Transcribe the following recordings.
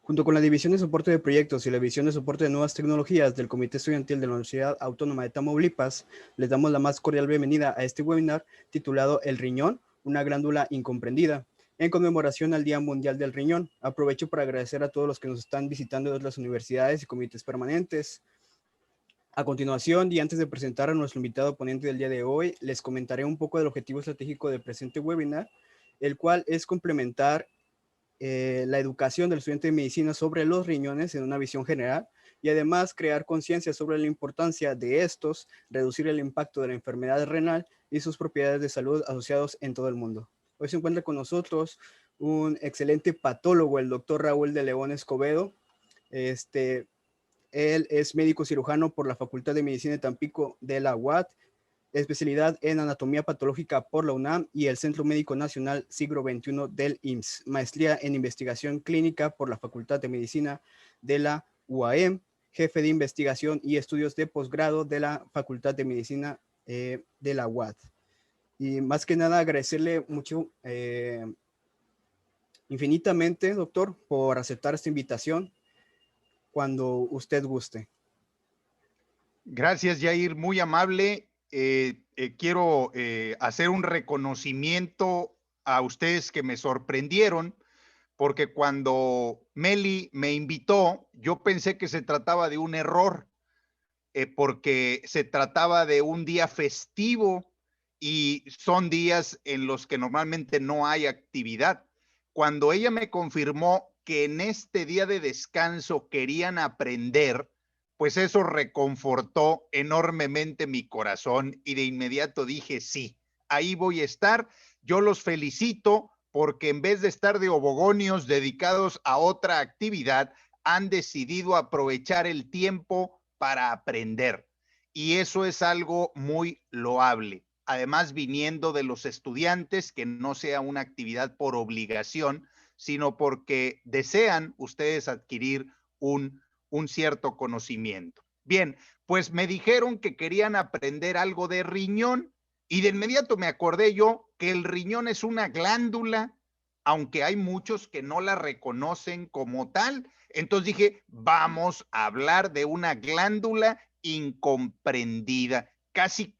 Junto con la División de Soporte de Proyectos y la División de Soporte de Nuevas Tecnologías del Comité Estudiantil de la Universidad Autónoma de Tamaulipas, les damos la más cordial bienvenida a este webinar titulado El riñón, una glándula incomprendida, en conmemoración al Día Mundial del Riñón. Aprovecho para agradecer a todos los que nos están visitando de otras universidades y comités permanentes. A continuación, y antes de presentar a nuestro invitado ponente del día de hoy, les comentaré un poco del objetivo estratégico del presente webinar, el cual es complementar la educación del estudiante de medicina sobre los riñones en una visión general y además crear conciencia sobre la importancia de estos, reducir el impacto de la enfermedad renal y sus propiedades de salud asociados en todo el mundo. Hoy se encuentra con nosotros un excelente patólogo, el doctor Raúl de León Escobedo. Él es médico cirujano por la Facultad de Medicina de Tampico de la UAT, especialidad en anatomía patológica por la UNAM y el Centro Médico Nacional Siglo XXI del IMSS, maestría en investigación clínica por la Facultad de Medicina de la UAM, jefe de investigación y estudios de posgrado de la Facultad de Medicina de la UAT. Y más que nada agradecerle mucho, infinitamente, doctor, por aceptar esta invitación cuando usted guste. Gracias, Jair, muy amable. Quiero hacer un reconocimiento a ustedes que me sorprendieron, porque cuando Meli me invitó, yo pensé que se trataba de un error, porque se trataba de un día festivo y son días en los que normalmente no hay actividad. Cuando ella me confirmó que en este día de descanso querían aprender, pues eso reconfortó enormemente mi corazón y de inmediato dije, sí, ahí voy a estar. Yo los felicito porque en vez de estar de obogonios dedicados a otra actividad, han decidido aprovechar el tiempo para aprender. Y eso es algo muy loable. Además, viniendo de los estudiantes, que no sea una actividad por obligación, sino porque desean ustedes adquirir un cierto conocimiento. Bien, pues me dijeron que querían aprender algo de riñón y de inmediato me acordé yo que el riñón es una glándula, aunque hay muchos que no la reconocen como tal. Entonces dije, vamos a hablar de una glándula incomprendida, casi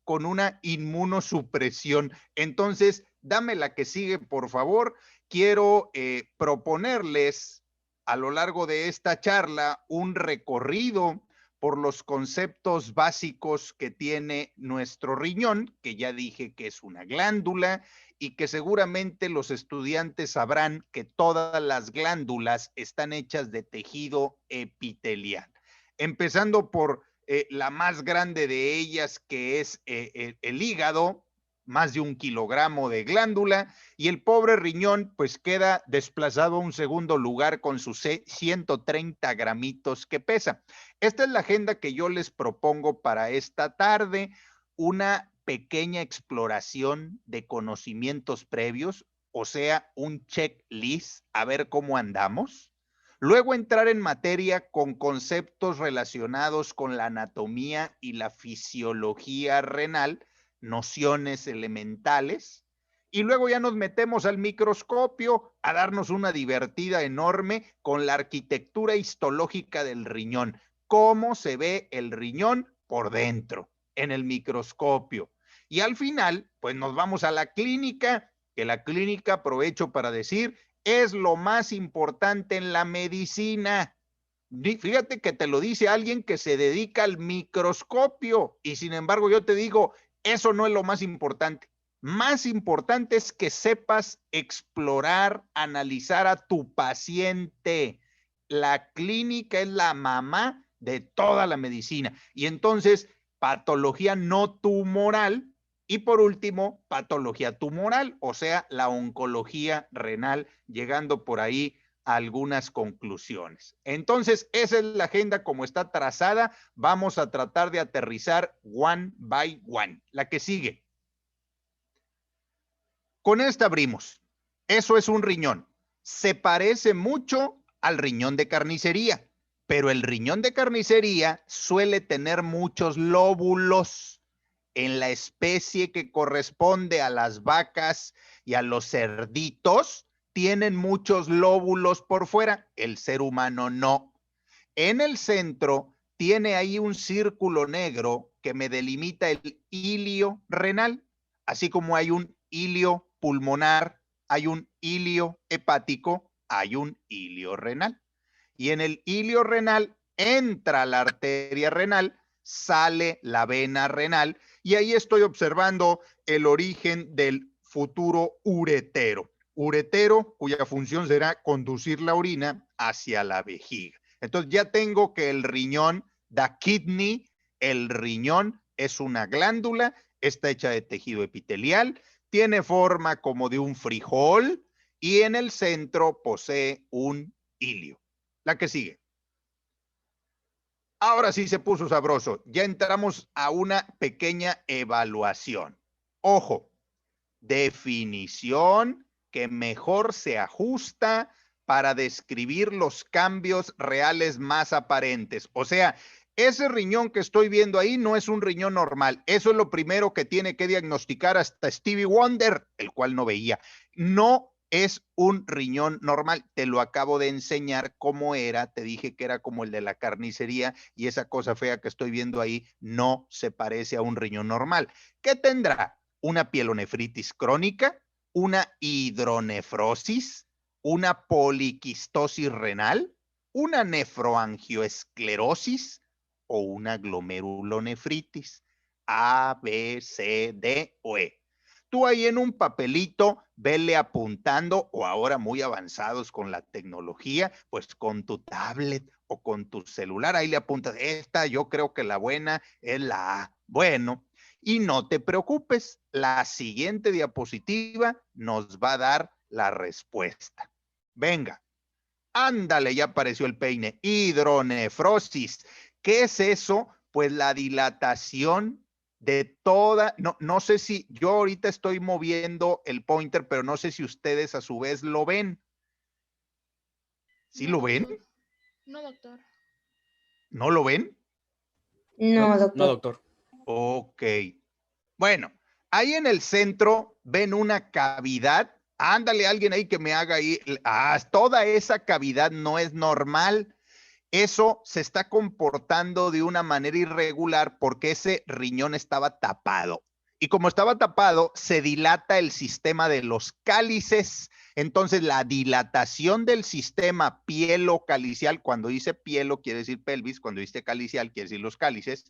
con una inmunosupresión. Entonces, dame la que sigue, por favor. Quiero proponerles a lo largo de esta charla un recorrido por los conceptos básicos que tiene nuestro riñón, que ya dije que es una glándula y que seguramente los estudiantes sabrán que todas las glándulas están hechas de tejido epitelial. Empezando por la más grande de ellas, que es el hígado, más de 1 kilogramo de glándula, y el pobre riñón pues queda desplazado a un segundo lugar con sus 130 gramitos que pesa. Esta es la agenda que yo les propongo para esta tarde, una pequeña exploración de conocimientos previos, o sea, un checklist, a ver cómo andamos. Luego entrar en materia con conceptos relacionados con la anatomía y la fisiología renal, nociones elementales, y luego ya nos metemos al microscopio a darnos una divertida enorme con la arquitectura histológica del riñón, cómo se ve el riñón por dentro en el microscopio. Y al final, pues nos vamos a la clínica, que la clínica, aprovecho para decir, es lo más importante en la medicina. Fíjate que te lo dice alguien que se dedica al microscopio y sin embargo yo te digo, eso no es lo más importante. Más importante es que sepas explorar, analizar a tu paciente. La clínica es la mamá de toda la medicina. Y entonces, patología no tumoral y por último, patología tumoral, o sea, la oncología renal, llegando por ahí a algunas conclusiones. Entonces, esa es la agenda como está trazada. Vamos a tratar de aterrizar one by one. La que sigue. Con esta abrimos. Eso es un riñón. Se parece mucho al riñón de carnicería, pero el riñón de carnicería suele tener muchos lóbulos. En la especie que corresponde a las vacas y a los cerditos, tienen muchos lóbulos por fuera, el ser humano no. En el centro tiene ahí un círculo negro que me delimita el hilio renal, así como hay un hilio pulmonar, hay un hilio hepático, hay un hilio renal. Y en el hilio renal entra la arteria renal, sale la vena renal, y ahí estoy observando el origen del futuro uretero. Uretero, cuya función será conducir la orina hacia la vejiga. Entonces ya tengo que el riñón, the kidney, el riñón es una glándula, está hecha de tejido epitelial, tiene forma como de un frijol y en el centro posee un hilio. La que sigue. Ahora sí se puso sabroso. Ya entramos a una pequeña evaluación. Ojo, definición que mejor se ajusta para describir los cambios reales más aparentes. O sea, ese riñón que estoy viendo ahí no es un riñón normal. Eso es lo primero que tiene que diagnosticar hasta Stevie Wonder, el cual no veía. No es un riñón normal. Te lo acabo de enseñar cómo era. Te dije que era como el de la carnicería y esa cosa fea que estoy viendo ahí no se parece a un riñón normal. ¿Qué tendrá? Una pielonefritis crónica, una hidronefrosis, una poliquistosis renal, una nefroangioesclerosis o una glomerulonefritis. A, B, C, D o E. Tú ahí en un papelito, vele apuntando, o ahora muy avanzados con la tecnología, pues con tu tablet o con tu celular, ahí le apuntas, esta yo creo que la buena es la A. Bueno, y no te preocupes, la siguiente diapositiva nos va a dar la respuesta. Venga, ándale, ya apareció el peine. Hidronefrosis. ¿Qué es eso? Pues la dilatación de toda, no sé si yo ahorita estoy moviendo el pointer, pero no sé si ustedes a su vez lo ven. ¿Sí No, lo ven? doctor. No, doctor. ¿No lo ven? No, No, doctor. no, doctor. Ok. Bueno, ahí en el centro ven una cavidad. Ándale, alguien ahí que me haga ahí. Toda esa cavidad no es normal. Eso se está comportando de una manera irregular porque ese riñón estaba tapado. Y como estaba tapado, se dilata el sistema de los cálices. Entonces, la dilatación del sistema pielocalicial, cuando dice pielo quiere decir pelvis, cuando dice calicial quiere decir los cálices,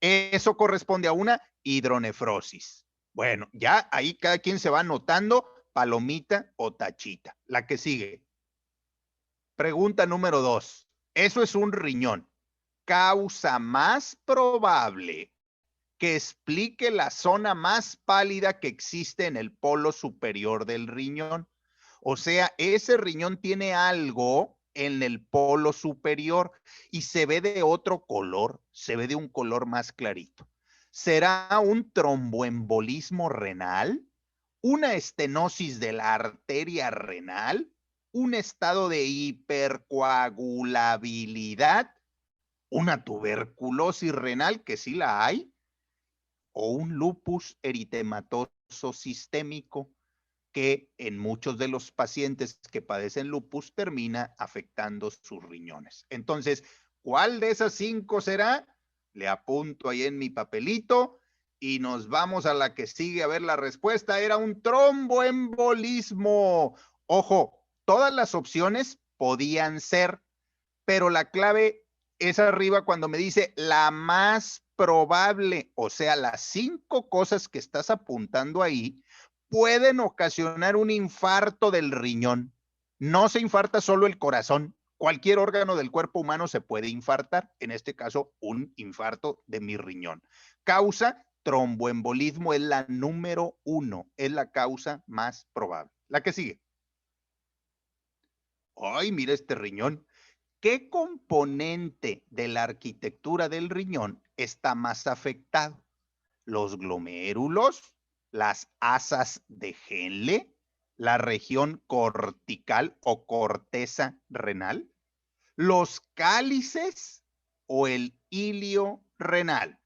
eso corresponde a una hidronefrosis. Bueno, ya ahí cada quien se va anotando palomita o tachita. La que sigue. Pregunta número 2. Eso es un riñón. Causa más probable que explique la zona más pálida que existe en el polo superior del riñón. O sea, ese riñón tiene algo en el polo superior y se ve de otro color, se ve de un color más clarito. ¿Será un tromboembolismo renal? ¿Una estenosis de la arteria renal? ¿Un estado de hipercoagulabilidad? ¿Una tuberculosis renal, que sí la hay? ¿O un lupus eritematoso sistémico que en muchos de los pacientes que padecen lupus termina afectando sus riñones? Entonces, ¿cuál de esas 5 será? Le apunto ahí en mi papelito y nos vamos a la que sigue a ver la respuesta. Era un tromboembolismo. Ojo, todas las opciones podían ser, pero la clave es arriba cuando me dice la más probable, o sea, las 5 cosas que estás apuntando ahí pueden ocasionar un infarto del riñón. No se infarta solo el corazón, cualquier órgano del cuerpo humano se puede infartar, en este caso un infarto de mi riñón. Causa, tromboembolismo es la número 1, es la causa más probable. La que sigue. Ay, mira este riñón. ¿Qué componente de la arquitectura del riñón está más afectado? ¿Los glomérulos, las asas de Henle, la región cortical o corteza renal, los cálices o el hilio renal?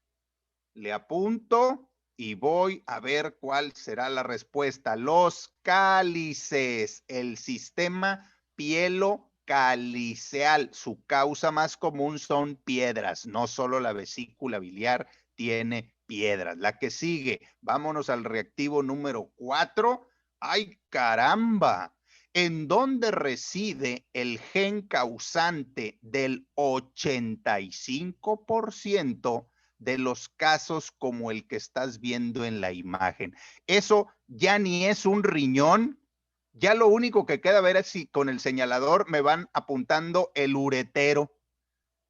Le apunto y voy a ver cuál será la respuesta. Los cálices, el sistema pielocaliceal. Su causa más común son piedras, no solo la vesícula biliar tiene piedras. La que sigue, vámonos al reactivo número 4. ¡Ay, caramba! ¿En dónde reside el gen causante del 85% de los casos como el que estás viendo en la imagen? Eso ya ni es un riñón. Ya lo único que queda ver es si con el señalador me van apuntando el uretero.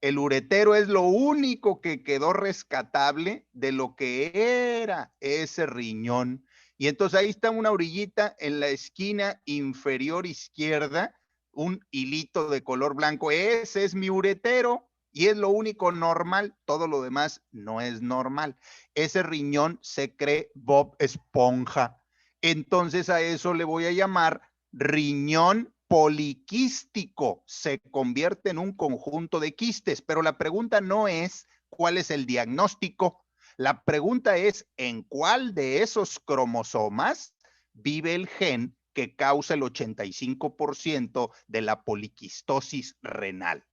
El uretero es lo único que quedó rescatable de lo que era ese riñón. Y entonces ahí está una orillita en la esquina inferior izquierda, un hilito de color blanco. Ese es mi uretero y es lo único normal. Todo lo demás no es normal. Ese riñón se cree Bob Esponja. Entonces a eso le voy a llamar riñón poliquístico. Se convierte en un conjunto de quistes, pero la pregunta no es cuál es el diagnóstico. La pregunta es en cuál de esos cromosomas vive el gen que causa el 85% de la poliquistosis renal.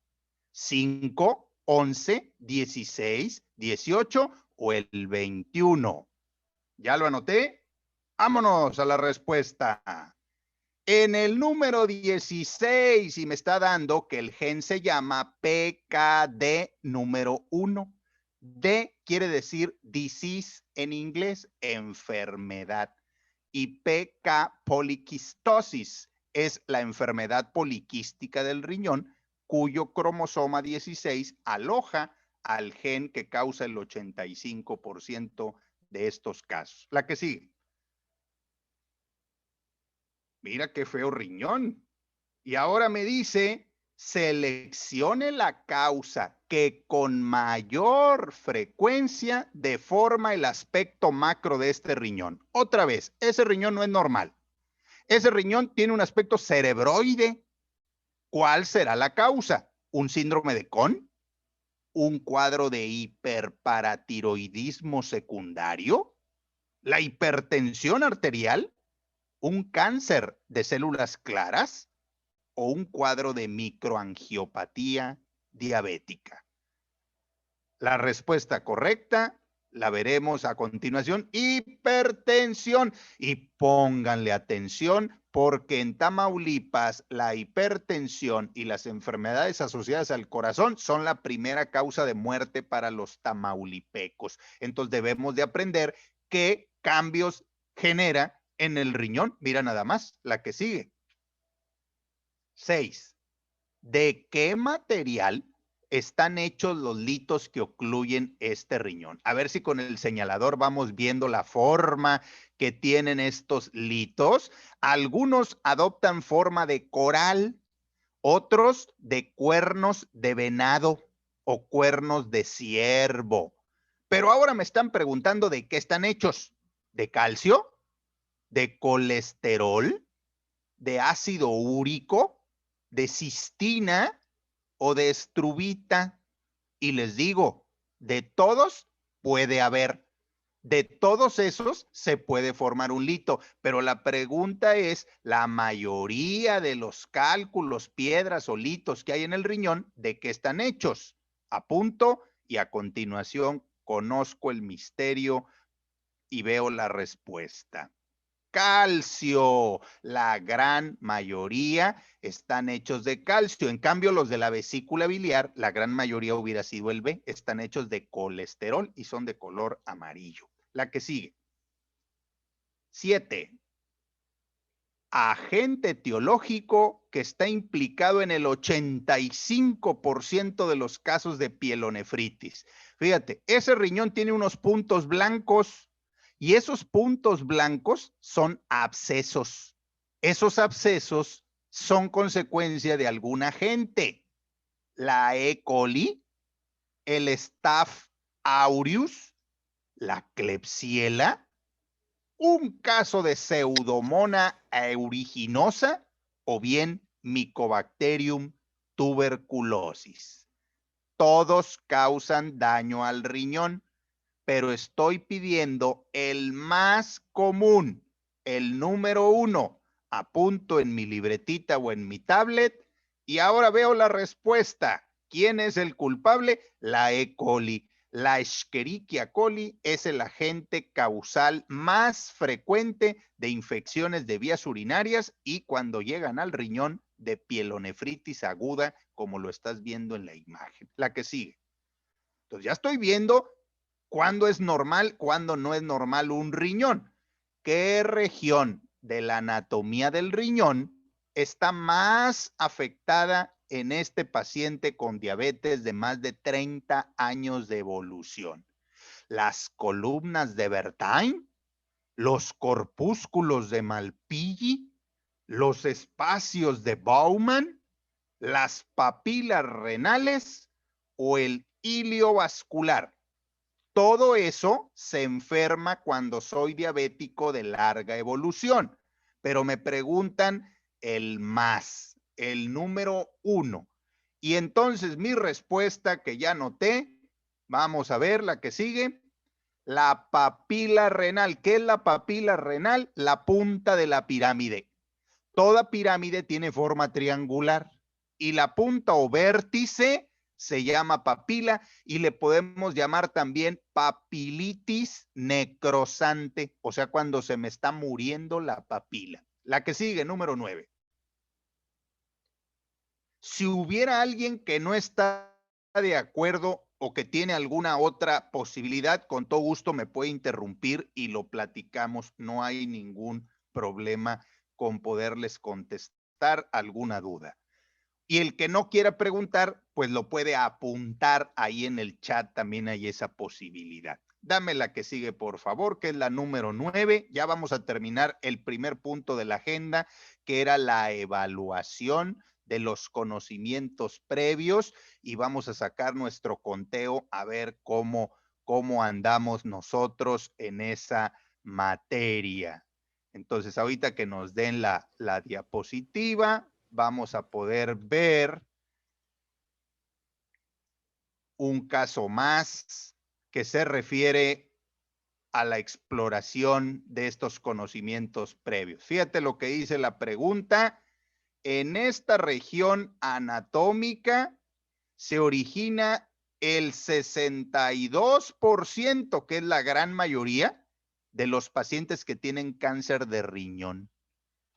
5, 11, 16, 18 o el 21. ¿Ya lo anoté? Vámonos a la respuesta. En el número 16, y me está dando que el gen se llama PKD número 1. D quiere decir disease en inglés, enfermedad. Y PK poliquistosis es la enfermedad poliquística del riñón, cuyo cromosoma 16 aloja al gen que causa el 85% de estos casos. La que sigue. Mira qué feo riñón. Y ahora me dice, seleccione la causa que con mayor frecuencia deforma el aspecto macro de este riñón. Otra vez, ese riñón no es normal. Ese riñón tiene un aspecto cerebroide. ¿Cuál será la causa? ¿Un síndrome de Cohn? ¿Un cuadro de hiperparatiroidismo secundario? ¿La hipertensión arterial? ¿Un cáncer de células claras? ¿O un cuadro de microangiopatía diabética? La respuesta correcta la veremos a continuación. Hipertensión. Y pónganle atención porque en Tamaulipas la hipertensión y las enfermedades asociadas al corazón son la primera causa de muerte para los tamaulipecos. Entonces debemos de aprender qué cambios genera en el riñón. Mira nada más, la que sigue. 6. ¿De qué material están hechos los litos que ocluyen este riñón? A ver si con el señalador vamos viendo la forma que tienen estos litos. Algunos adoptan forma de coral, otros de cuernos de venado o cuernos de ciervo. Pero ahora me están preguntando de qué están hechos. ¿De calcio? ¿De colesterol? ¿De ácido úrico? ¿De cistina o de estrubita? Y les digo, de todos puede haber. De todos esos se puede formar un lito, pero la pregunta es, la mayoría de los cálculos, piedras o litos que hay en el riñón, ¿de qué están hechos? Apunto y a continuación conozco el misterio y veo la respuesta. Calcio. La gran mayoría están hechos de calcio. En cambio, los de la vesícula biliar, la gran mayoría hubiera sido el B, están hechos de colesterol y son de color amarillo. La que sigue. 7. Agente etiológico que está implicado en el 85% de los casos de pielonefritis. Fíjate, ese riñón tiene unos puntos blancos. Y esos puntos blancos son abscesos. Esos abscesos son consecuencia de algún agente. La E. coli, el Staph aureus, la Klebsiella, un caso de Pseudomonas aeruginosa o bien Mycobacterium tuberculosis. Todos causan daño al riñón. pero estoy pidiendo el más común, el número 1. Apunto en mi libretita o en mi tablet y ahora veo la respuesta. ¿Quién es el culpable? La E. coli. La Escherichia coli es el agente causal más frecuente de infecciones de vías urinarias y cuando llegan al riñón de pielonefritis aguda, como lo estás viendo en la imagen. La que sigue. Entonces ya estoy viendo cuándo es normal, cuándo no es normal un riñón. ¿Qué región de la anatomía del riñón está más afectada en este paciente con diabetes de más de 30 años de evolución? ¿Las columnas de Bertain? ¿Los corpúsculos de Malpighi? ¿Los espacios de Bowman? ¿Las papilas renales o el hilio vascular? Todo eso se enferma cuando soy diabético de larga evolución, pero me preguntan el más, el número 1. Y entonces mi respuesta que ya noté, vamos a ver la que sigue, la papila renal. ¿Qué es la papila renal? La punta de la pirámide. Toda pirámide tiene forma triangular y la punta o vértice se llama papila y le podemos llamar también papilitis necrosante, o sea, cuando se me está muriendo la papila. La que sigue, número 9. Si hubiera alguien que no está de acuerdo o que tiene alguna otra posibilidad, con todo gusto me puede interrumpir y lo platicamos. No hay ningún problema con poderles contestar alguna duda. Y el que no quiera preguntar, pues lo puede apuntar ahí en el chat, también hay esa posibilidad. Dame la que sigue, por favor, que es la número 9. Ya vamos a terminar el primer punto de la agenda, que era la evaluación de los conocimientos previos y vamos a sacar nuestro conteo a ver cómo andamos nosotros en esa materia. Entonces, ahorita que nos den la diapositiva, vamos a poder ver un caso más que se refiere a la exploración de estos conocimientos previos. Fíjate lo que dice la pregunta. En esta región anatómica se origina el 62%, que es la gran mayoría de los pacientes que tienen cáncer de riñón.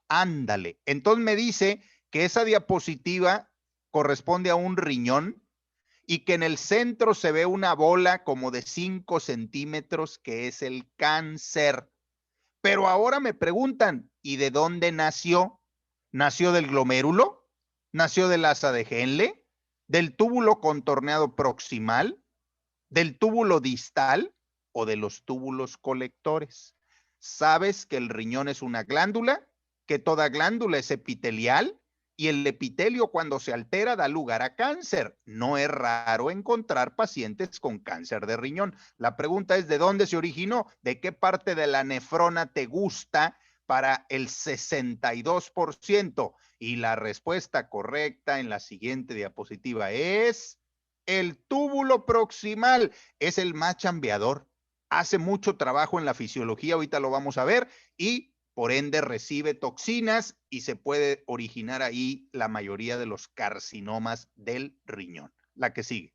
Ándale. Entonces me dice que esa diapositiva corresponde a un riñón y que en el centro se ve una bola como de 5 centímetros que es el cáncer. Pero ahora me preguntan, ¿y de dónde nació? ¿Nació del glomérulo? ¿Nació del asa de Henle? ¿Del túbulo contorneado proximal? ¿Del túbulo distal o de los túbulos colectores? ¿Sabes que el riñón es una glándula? ¿Que toda glándula es epitelial? Y el epitelio cuando se altera da lugar a cáncer. No es raro encontrar pacientes con cáncer de riñón. La pregunta es, ¿de dónde se originó? ¿De qué parte de la nefrona te gusta para el 62%? Y la respuesta correcta en la siguiente diapositiva es el túbulo proximal. Es el más chambeador. Hace mucho trabajo en la fisiología, ahorita lo vamos a ver, y por ende recibe toxinas y se puede originar ahí la mayoría de los carcinomas del riñón. La que sigue.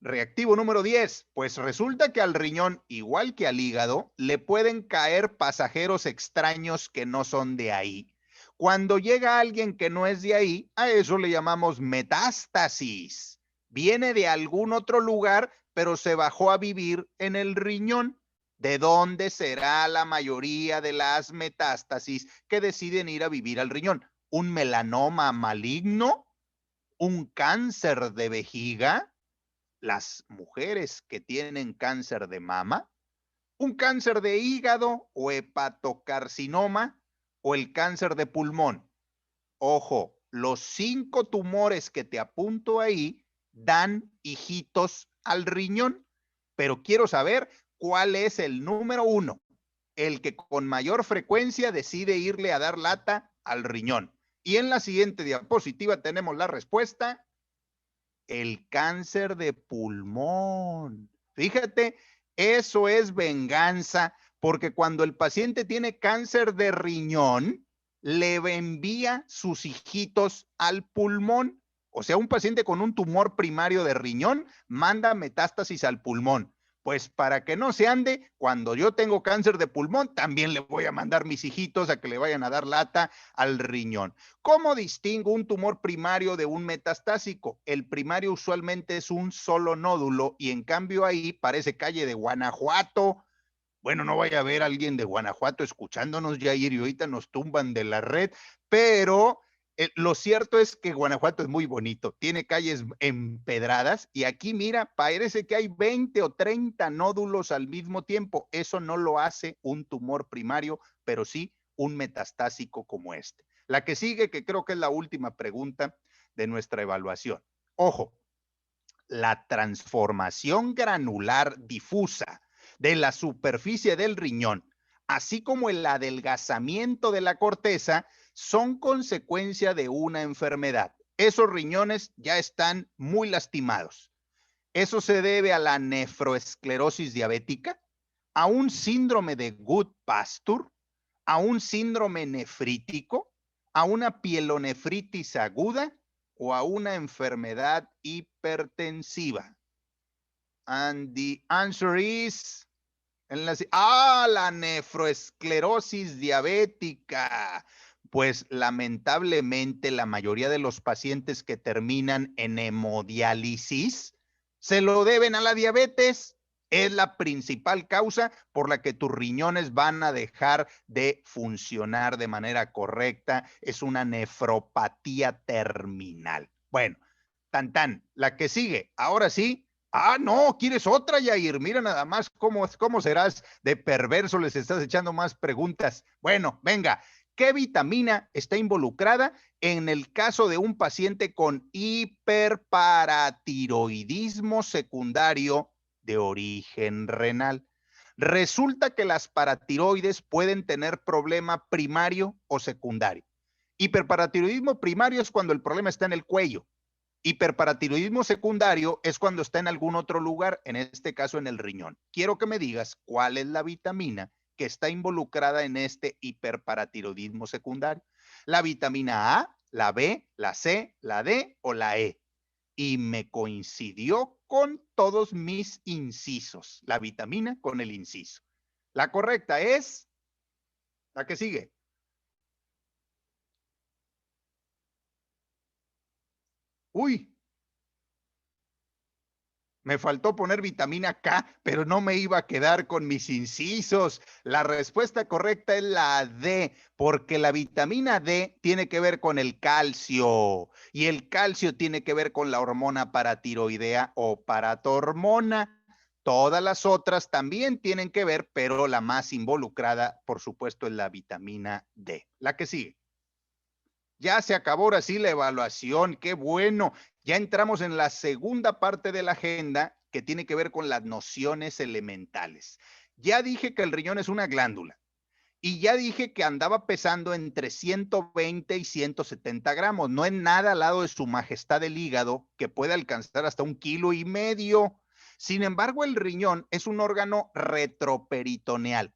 Reactivo número 10. Pues resulta que al riñón, igual que al hígado, le pueden caer pasajeros extraños que no son de ahí. Cuando llega alguien que no es de ahí, a eso le llamamos metástasis. Viene de algún otro lugar, pero se bajó a vivir en el riñón. ¿De dónde será la mayoría de las metástasis que deciden ir a vivir al riñón? ¿Un melanoma maligno? ¿Un cáncer de vejiga? ¿Las mujeres que tienen cáncer de mama? ¿Un cáncer de hígado o hepatocarcinoma? ¿O el cáncer de pulmón? Ojo, los 5 tumores que te apunto ahí dan hijitos al riñón, pero quiero saber cuál es el número 1, el que con mayor frecuencia decide irle a dar lata al riñón. Y en la siguiente diapositiva tenemos la respuesta, el cáncer de pulmón. Fíjate Eso es venganza, porque cuando el paciente tiene cáncer de riñón, le envía sus hijitos al pulmón. O sea, un paciente con un tumor primario de riñón manda metástasis al pulmón. Pues para que no se ande, cuando yo tengo cáncer de pulmón, también le voy a mandar mis hijitos a que le vayan a dar lata al riñón. ¿Cómo distingo un tumor primario de un metastásico? El primario usualmente es un solo nódulo y en cambio ahí parece calle de Guanajuato. Bueno, no vaya a haber alguien de Guanajuato escuchándonos, Jair, y ahorita nos tumban de la red, pero lo cierto es que Guanajuato es muy bonito, tiene calles empedradas y aquí, mira, parece que hay 20 o 30 nódulos al mismo tiempo. Eso no lo hace un tumor primario, pero sí un metastásico como este. La que sigue, que creo que es la última pregunta de nuestra evaluación. Ojo, la transformación granular difusa de la superficie del riñón, así como el adelgazamiento de la corteza, son consecuencia de una enfermedad. Esos riñones ya están muy lastimados. Eso se debe a la nefroesclerosis diabética, a un síndrome de Goodpasture, a un síndrome nefrítico, a una pielonefritis aguda o a una enfermedad hipertensiva. And the answer is la nefroesclerosis diabética. Pues lamentablemente la mayoría de los pacientes que terminan en hemodiálisis se lo deben a la diabetes. Es la principal causa por la que tus riñones van a dejar de funcionar de manera correcta. Es una nefropatía terminal. Bueno, la que sigue. Ahora sí. No, ¿quieres otra, Yair? Mira nada más cómo serás de perverso, les estás echando más preguntas. Bueno, venga, ¿qué vitamina está involucrada en el caso de un paciente con hiperparatiroidismo secundario de origen renal? Resulta que las paratiroides pueden tener problema primario o secundario. Hiperparatiroidismo primario es cuando el problema está en el cuello. Hiperparatiroidismo secundario es cuando está en algún otro lugar, en este caso en el riñón. Quiero que me digas cuál es la vitamina que está involucrada en este hiperparatiroidismo secundario. La vitamina A, la B, la C, la D o la E. Y me coincidió con todos mis incisos, la vitamina con el inciso. La correcta es la que sigue. Uy, me faltó poner vitamina K, pero no me iba a quedar con mis incisos. La respuesta correcta es la D, porque la vitamina D tiene que ver con el calcio y el calcio tiene que ver con la hormona paratiroidea o paratormona. Todas las otras también tienen que ver, pero la más involucrada, por supuesto, es la vitamina D. La que sigue. Ya se acabó ahora sí la evaluación, qué bueno. Ya entramos en la segunda parte de la agenda que tiene que ver con las nociones elementales. Ya dije que el riñón es una glándula y ya dije que andaba pesando entre 120 y 170 gramos. No es nada al lado de su majestad el hígado, que puede alcanzar hasta 1,5 kilos. Sin embargo, el riñón es un órgano retroperitoneal.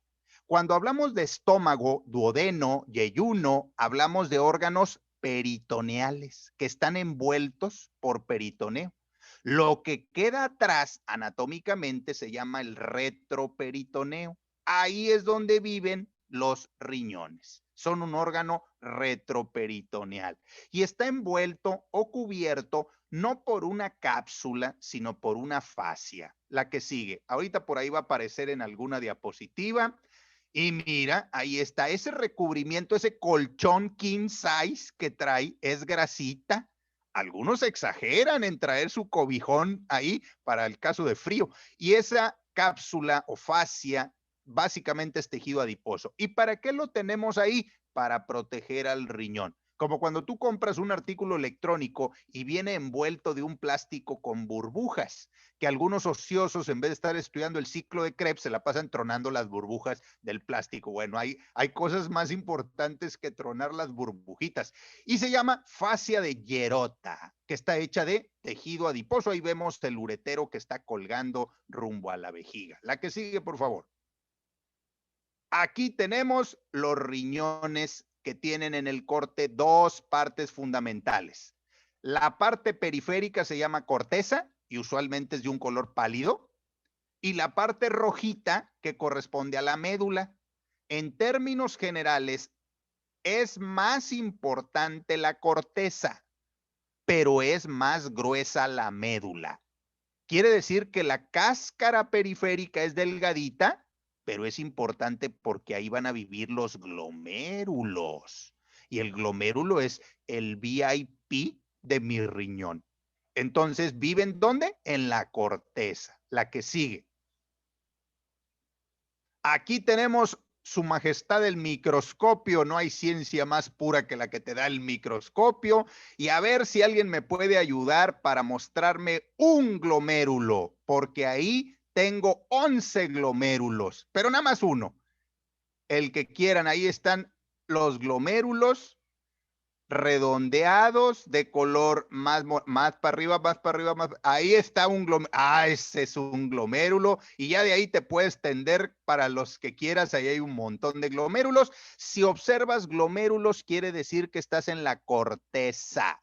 Cuando hablamos de estómago, duodeno, yeyuno, hablamos de órganos peritoneales que están envueltos por peritoneo. Lo que queda atrás anatómicamente se llama el retroperitoneo. Ahí es donde viven los riñones. Son un órgano retroperitoneal y está envuelto o cubierto no por una cápsula, sino por una fascia. La que sigue. Ahorita por ahí va a aparecer en alguna diapositiva. Y mira, ahí está, ese recubrimiento, ese colchón king size que trae es grasita. Algunos exageran en traer su cobijón ahí para el caso de frío. Y esa cápsula o fascia básicamente es tejido adiposo. ¿Y para qué lo tenemos ahí? Para proteger al riñón. Como cuando tú compras un artículo electrónico y viene envuelto de un plástico con burbujas, que algunos ociosos, en vez de estar estudiando el ciclo de Krebs, se la pasan tronando las burbujas del plástico. Bueno, hay cosas más importantes que tronar las burbujitas. Y se llama fascia de Gerota, que está hecha de tejido adiposo. Ahí vemos el uretero que está colgando rumbo a la vejiga. La que sigue, por favor. Aquí tenemos los riñones que tienen en el corte dos partes fundamentales. La parte periférica se llama corteza y usualmente es de un color pálido, y la parte rojita que corresponde a la médula. En términos generales, es más importante la corteza, pero es más gruesa la médula. Quiere decir que la cáscara periférica es delgadita, pero es importante porque ahí van a vivir los glomérulos. Y el glomérulo es el VIP de mi riñón. Entonces, ¿viven dónde? En la corteza. La que sigue. Aquí tenemos su majestad el microscopio. No hay ciencia más pura que la que te da el microscopio. Y a ver si alguien me puede ayudar para mostrarme un glomérulo, porque ahí tengo 11 glomérulos, pero nada más uno. El que quieran, ahí están los glomérulos redondeados de color más para arriba, más para arriba, más. Ahí está un glomérulo. Ah, ese es un glomérulo. Y ya de ahí te puedes tender para los que quieras. Ahí hay un montón de glomérulos. Si observas glomérulos, quiere decir que estás en la corteza,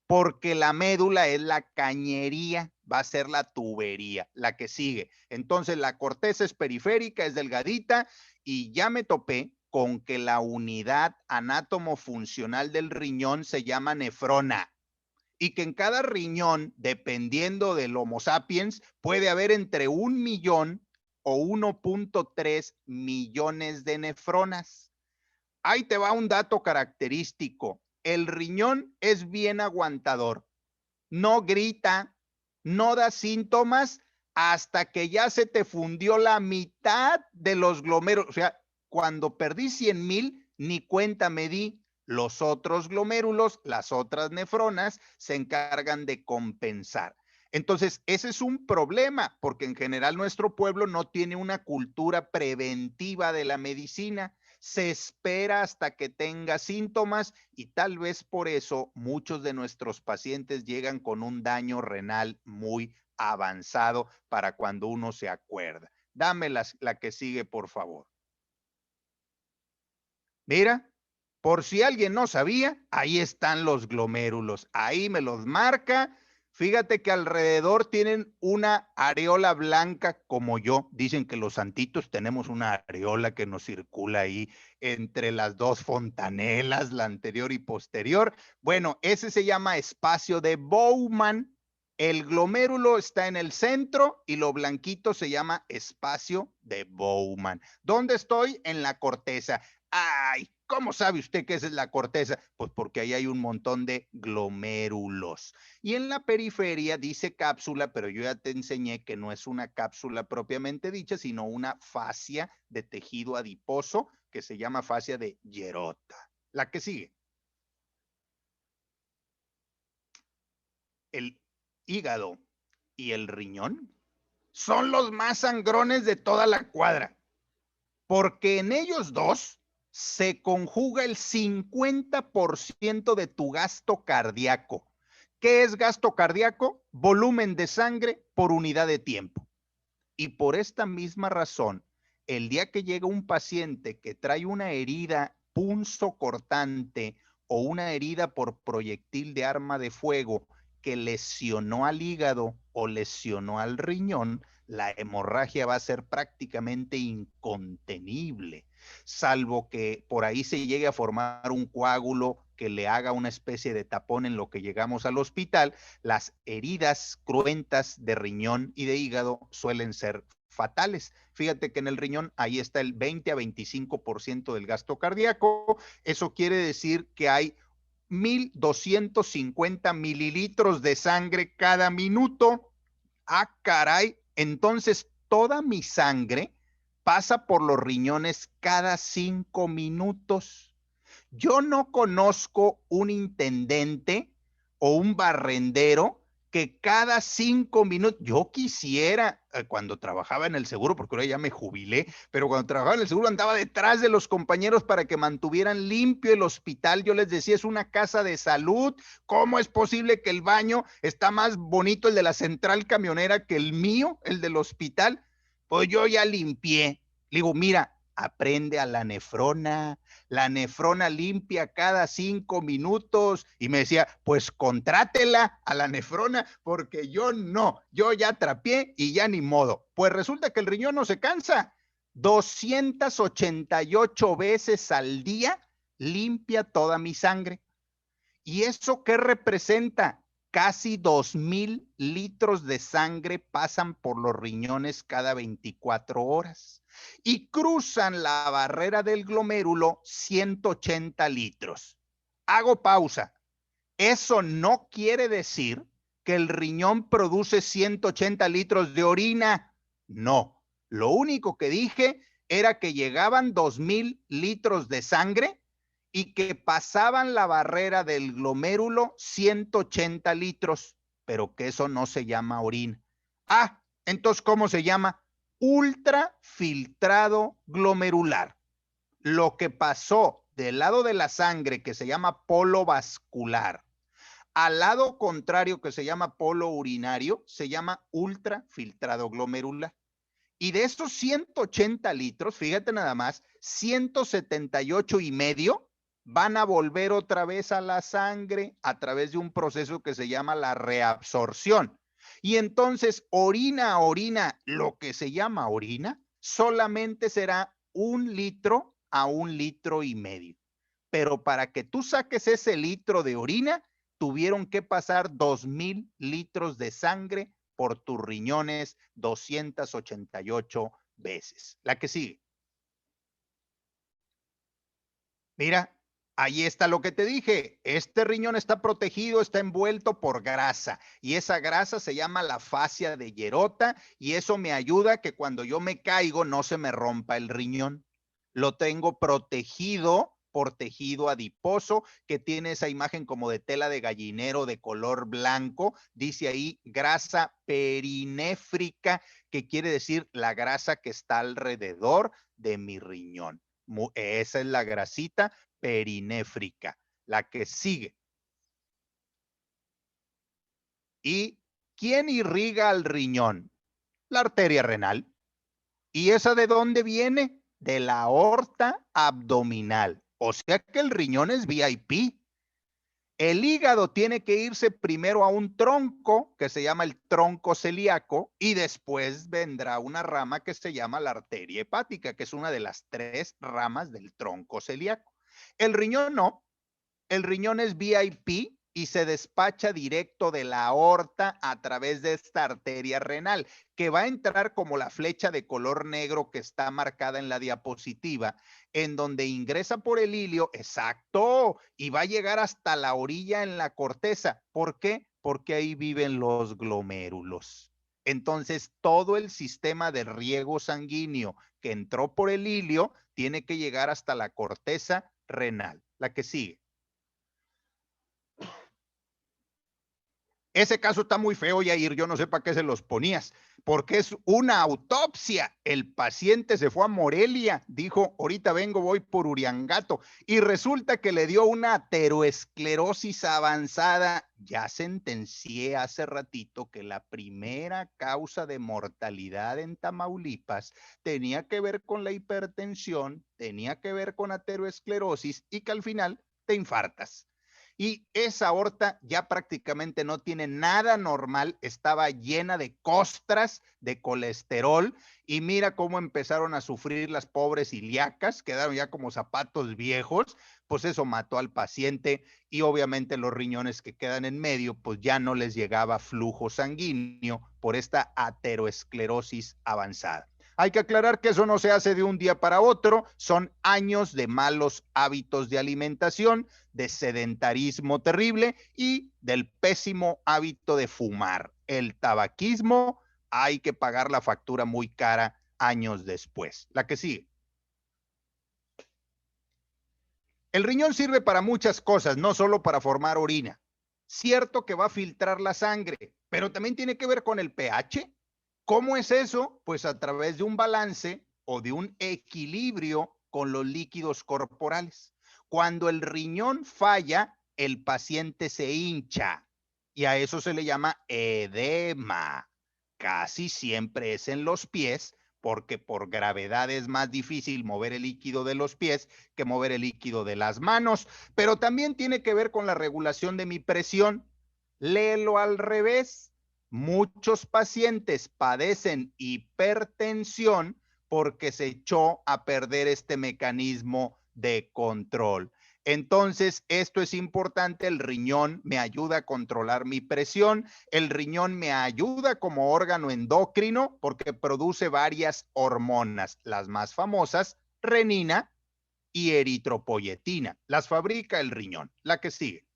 porque la médula es la cañería, va a ser la tubería, la que sigue. Entonces la corteza es periférica, es delgadita, y ya me topé con que la unidad anátomo-funcional del riñón se llama nefrona, y que en cada riñón, dependiendo del Homo sapiens, puede haber entre 1 millón o 1.3 millones de nefronas. Ahí te va un dato característico. El riñón es bien aguantador, no grita, no da síntomas hasta que ya se te fundió la mitad de los glomérulos. O sea, cuando perdí 100,000, ni cuenta me di. Los otros glomérulos, las otras nefronas, se encargan de compensar. Entonces, ese es un problema, porque en general nuestro pueblo no tiene una cultura preventiva de la medicina. Se espera hasta que tenga síntomas, y tal vez por eso muchos de nuestros pacientes llegan con un daño renal muy avanzado para cuando uno se acuerda. Dame la que sigue, por favor. Mira, por si alguien no sabía, ahí están los glomérulos. Ahí me los marca. Fíjate que alrededor tienen una areola blanca como yo. Dicen que los santitos tenemos una areola que nos circula ahí entre las dos fontanelas, la anterior y posterior. Bueno, ese se llama espacio de Bowman. El glomérulo está en el centro y lo blanquito se llama espacio de Bowman. ¿Dónde estoy? En la corteza. Ay, ¿cómo sabe usted que esa es la corteza? Pues porque ahí hay un montón de glomérulos. Y en la periferia dice cápsula, pero yo ya te enseñé que no es una cápsula propiamente dicha, sino una fascia de tejido adiposo que se llama fascia de Gerota. La que sigue. El hígado y el riñón son los más sangrones de toda la cuadra, porque en ellos dos se conjuga el 50% de tu gasto cardíaco. ¿Qué es gasto cardíaco? Volumen de sangre por unidad de tiempo. Y por esta misma razón, el día que llega un paciente que trae una herida punzocortante o una herida por proyectil de arma de fuego que lesionó al hígado o lesionó al riñón, la hemorragia va a ser prácticamente incontenible, salvo que por ahí se llegue a formar un coágulo que le haga una especie de tapón en lo que llegamos al hospital. Las heridas cruentas de riñón y de hígado suelen ser fatales. Fíjate que en el riñón ahí está el 20 a 25% del gasto cardíaco. Eso quiere decir que hay 1,250 mililitros de sangre cada minuto. Ah, caray. Entonces, toda mi sangre pasa por los riñones cada 5 minutos. Yo no conozco un intendente o un barrendero que cada 5 minutos, yo quisiera, cuando trabajaba en el seguro, porque ahora ya me jubilé, pero cuando trabajaba en el seguro andaba detrás de los compañeros para que mantuvieran limpio el hospital. Yo les decía, es una casa de salud, ¿cómo es posible que el baño está más bonito el de la central camionera que el mío, el del hospital? Pues yo ya limpié. Le digo, mira, aprende a la nefrona limpia cada 5 minutos. Y me decía, pues contrátela a la nefrona, porque yo no, yo ya trapié y ya ni modo. Pues resulta que el riñón no se cansa. 288 veces al día limpia toda mi sangre. ¿Y eso qué representa? Casi 2,000 litros de sangre pasan por los riñones cada 24 horas y cruzan la barrera del glomérulo 180 litros. Hago pausa. Eso no quiere decir que el riñón produce 180 litros de orina. No. Lo único que dije era que llegaban 2,000 litros de sangre y que pasaban la barrera del glomérulo 180 litros, pero que eso no se llama orina. Ah, entonces, ¿cómo se llama? Ultrafiltrado glomerular. Lo que pasó del lado de la sangre, que se llama polo vascular, al lado contrario, que se llama polo urinario, se llama ultrafiltrado glomerular. Y de estos 180 litros, fíjate nada más, 178,5 van a volver otra vez a la sangre a través de un proceso que se llama la reabsorción. Y entonces, orina a orina, lo que se llama orina, solamente será 1 litro a 1,5 litros. Pero para que tú saques ese litro de orina, tuvieron que pasar 2,000 litros de sangre por tus riñones 288 veces. La que sigue. Mira, ahí está lo que te dije. Este riñón está protegido, está envuelto por grasa y esa grasa se llama la fascia de Gerota y eso me ayuda a que cuando yo me caigo no se me rompa el riñón. Lo tengo protegido por tejido adiposo que tiene esa imagen como de tela de gallinero de color blanco. Dice ahí grasa perinéfrica, que quiere decir la grasa que está alrededor de mi riñón. Esa es la grasita perinéfrica. La que sigue. ¿Y quién irriga al riñón? La arteria renal. ¿Y esa de dónde viene? De la aorta abdominal. O sea que el riñón es VIP. El hígado tiene que irse primero a un tronco que se llama el tronco celíaco y después vendrá una rama que se llama la arteria hepática, que es una de las 3 ramas del tronco celíaco. El riñón no. El riñón es VIP y se despacha directo de la aorta a través de esta arteria renal, que va a entrar como la flecha de color negro que está marcada en la diapositiva, en donde ingresa por el ilio, exacto, y va a llegar hasta la orilla en la corteza. ¿Por qué? Porque ahí viven los glomérulos. Entonces, todo el sistema de riego sanguíneo que entró por el ilio tiene que llegar hasta la corteza renal. La que sigue. Ese caso está muy feo, Yair, yo no sé para qué se los ponías, porque es una autopsia. El paciente se fue a Morelia, dijo, ahorita vengo, voy por Uriangato, y resulta que le dio una ateroesclerosis avanzada. Ya sentencié hace ratito que la primera causa de mortalidad en Tamaulipas tenía que ver con la hipertensión, tenía que ver con ateroesclerosis y que al final te infartas. Y esa aorta ya prácticamente no tiene nada normal, estaba llena de costras, de colesterol, y mira cómo empezaron a sufrir las pobres ilíacas, quedaron ya como zapatos viejos. Pues eso mató al paciente y obviamente los riñones que quedan en medio, pues ya no les llegaba flujo sanguíneo por esta ateroesclerosis avanzada. Hay que aclarar que eso no se hace de un día para otro, son años de malos hábitos de alimentación, de sedentarismo terrible y del pésimo hábito de fumar. El tabaquismo, hay que pagar la factura muy cara años después. La que sigue. El riñón sirve para muchas cosas, no solo para formar orina. Cierto que va a filtrar la sangre, pero también tiene que ver con el pH. ¿Cómo es eso? Pues a través de un balance o de un equilibrio con los líquidos corporales. Cuando el riñón falla, el paciente se hincha y a eso se le llama edema. Casi siempre es en los pies, porque por gravedad es más difícil mover el líquido de los pies que mover el líquido de las manos, pero también tiene que ver con la regulación de mi presión. Léelo al revés. Muchos pacientes padecen hipertensión porque se echó a perder este mecanismo de control. Entonces, esto es importante. El riñón me ayuda a controlar mi presión. El riñón me ayuda como órgano endocrino porque produce varias hormonas, las más famosas, renina y eritropoyetina. Las fabrica el riñón. La que sigue.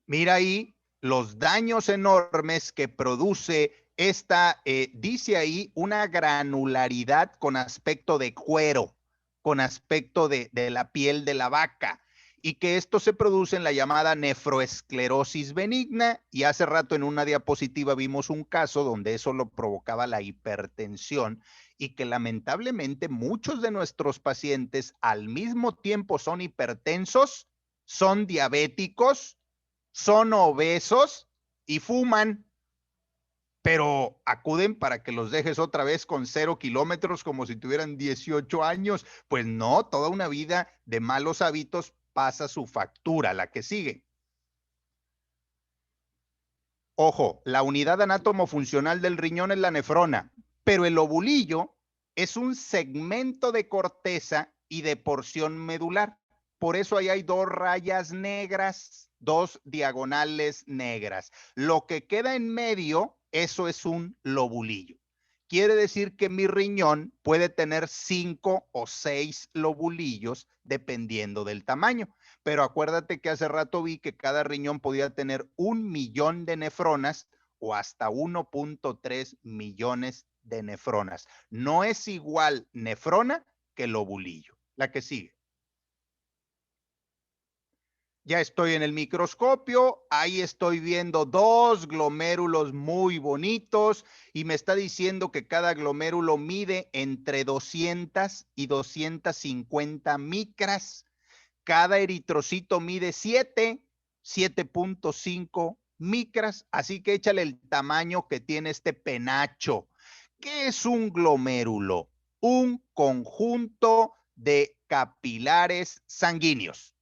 Mira ahí los daños enormes que produce esta, dice ahí, una granularidad con aspecto de cuero, con aspecto de la piel de la vaca, y que esto se produce en la llamada nefroesclerosis benigna, y hace rato en una diapositiva vimos un caso donde eso lo provocaba la hipertensión, y que lamentablemente muchos de nuestros pacientes al mismo tiempo son hipertensos, son diabéticos, son obesos y fuman, pero acuden para que los dejes otra vez con 0 kilómetros como si tuvieran 18 años. Pues no, toda una vida de malos hábitos pasa su factura. La que sigue. Ojo, la unidad anátomo-funcional del riñón es la nefrona, pero el lobulillo es un segmento de corteza y de porción medular. Por eso ahí hay dos rayas negras, dos diagonales negras. Lo que queda en medio, eso es un lobulillo. Quiere decir que mi riñón puede tener 5 o 6 lobulillos dependiendo del tamaño. Pero acuérdate que hace rato vi que cada riñón podía tener 1.000.000 de nefronas o hasta 1.3 millones de nefronas. No es igual nefrona que lobulillo. La que sigue. Ya estoy en el microscopio, ahí estoy viendo dos glomérulos muy bonitos y me está diciendo que cada glomérulo mide entre 200 y 250 micras. Cada eritrocito mide 7.5 micras, así que échale el tamaño que tiene este penacho. ¿Qué es un glomérulo? Un conjunto de capilares sanguíneos.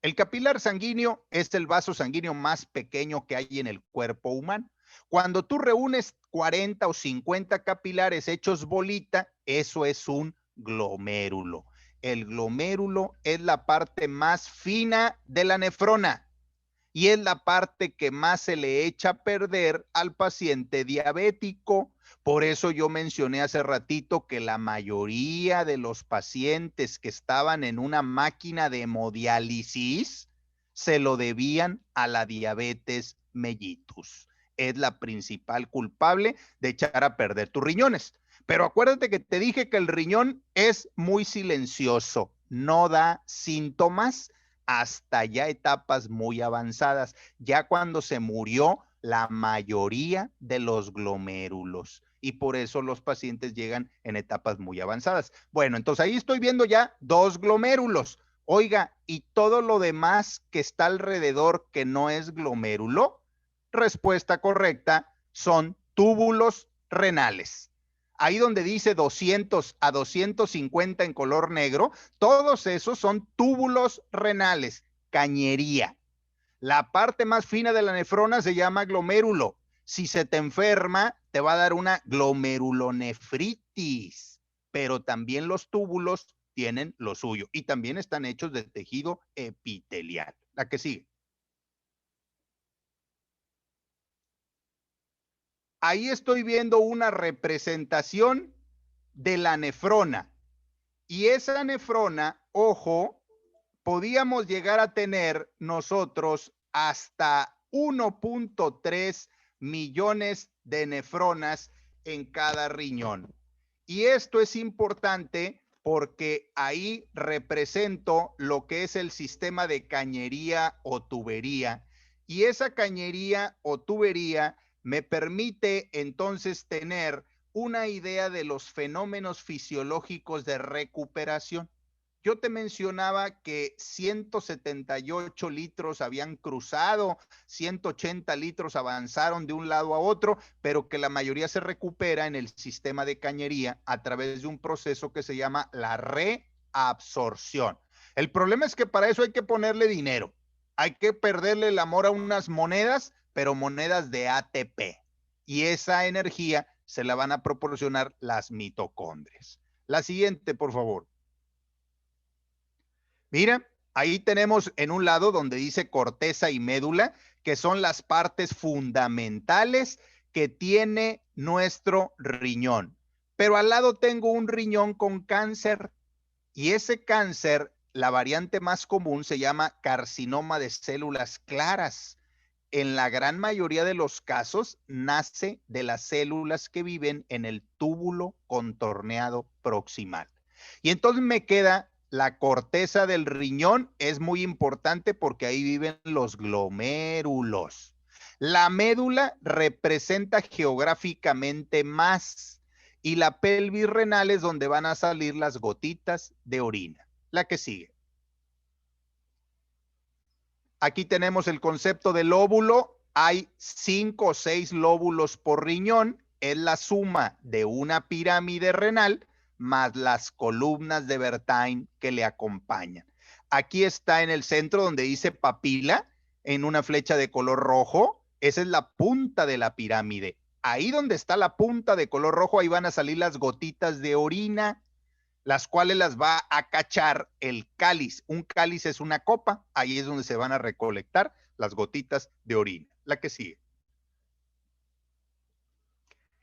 El capilar sanguíneo es el vaso sanguíneo más pequeño que hay en el cuerpo humano. Cuando tú reúnes 40 o 50 capilares hechos bolita, eso es un glomérulo. El glomérulo es la parte más fina de la nefrona y es la parte que más se le echa a perder al paciente diabético. Por eso yo mencioné hace ratito que la mayoría de los pacientes que estaban en una máquina de hemodiálisis se lo debían a la diabetes mellitus. Es la principal culpable de echar a perder tus riñones. Pero acuérdate que te dije que el riñón es muy silencioso, no da síntomas hasta ya etapas muy avanzadas, ya cuando se murió la mayoría de los glomérulos. Y por eso los pacientes llegan en etapas muy avanzadas. Bueno, entonces ahí estoy viendo ya dos glomérulos. Oiga, ¿y todo lo demás que está alrededor que no es glomérulo? Respuesta correcta, son túbulos renales. Ahí donde dice 200 a 250 en color negro, todos esos son túbulos renales, cañería. La parte más fina de la nefrona se llama glomérulo. Si se te enferma, te va a dar una glomerulonefritis, pero también los túbulos tienen lo suyo y también están hechos de tejido epitelial. La que sigue. Ahí estoy viendo una representación de la nefrona. Y esa nefrona, ojo, podíamos llegar a tener nosotros hasta 1.3 millones de nefronas en cada riñón. Y esto es importante porque ahí represento lo que es el sistema de cañería o tubería, y esa cañería o tubería me permite entonces tener una idea de los fenómenos fisiológicos de recuperación. Yo te mencionaba que 178 litros habían cruzado, 180 litros avanzaron de un lado a otro, pero que la mayoría se recupera en el sistema de cañería a través de un proceso que se llama la reabsorción. El problema es que para eso hay que ponerle dinero. Hay que perderle el amor a unas monedas, pero monedas de ATP. Y esa energía se la van a proporcionar las mitocondrias. La siguiente, por favor. Mira, ahí tenemos en un lado donde dice corteza y médula, que son las partes fundamentales que tiene nuestro riñón. Pero al lado tengo un riñón con cáncer y ese cáncer, la variante más común se llama carcinoma de células claras. En la gran mayoría de los casos nace de las células que viven en el túbulo contorneado proximal. Y entonces me queda la corteza del riñón, es muy importante porque ahí viven los glomérulos. La médula representa geográficamente más y la pelvis renal es donde van a salir las gotitas de orina. La que sigue. Aquí tenemos el concepto del lóbulo. Hay 5 o 6 lóbulos por riñón. Es la suma de una pirámide renal más las columnas de Bertain que le acompañan. Aquí está en el centro donde dice papila, en una flecha de color rojo. Esa es la punta de la pirámide. Ahí donde está la punta de color rojo, ahí van a salir las gotitas de orina, las cuales las va a cachar el cáliz. Un cáliz es una copa, ahí es donde se van a recolectar las gotitas de orina. La que sigue.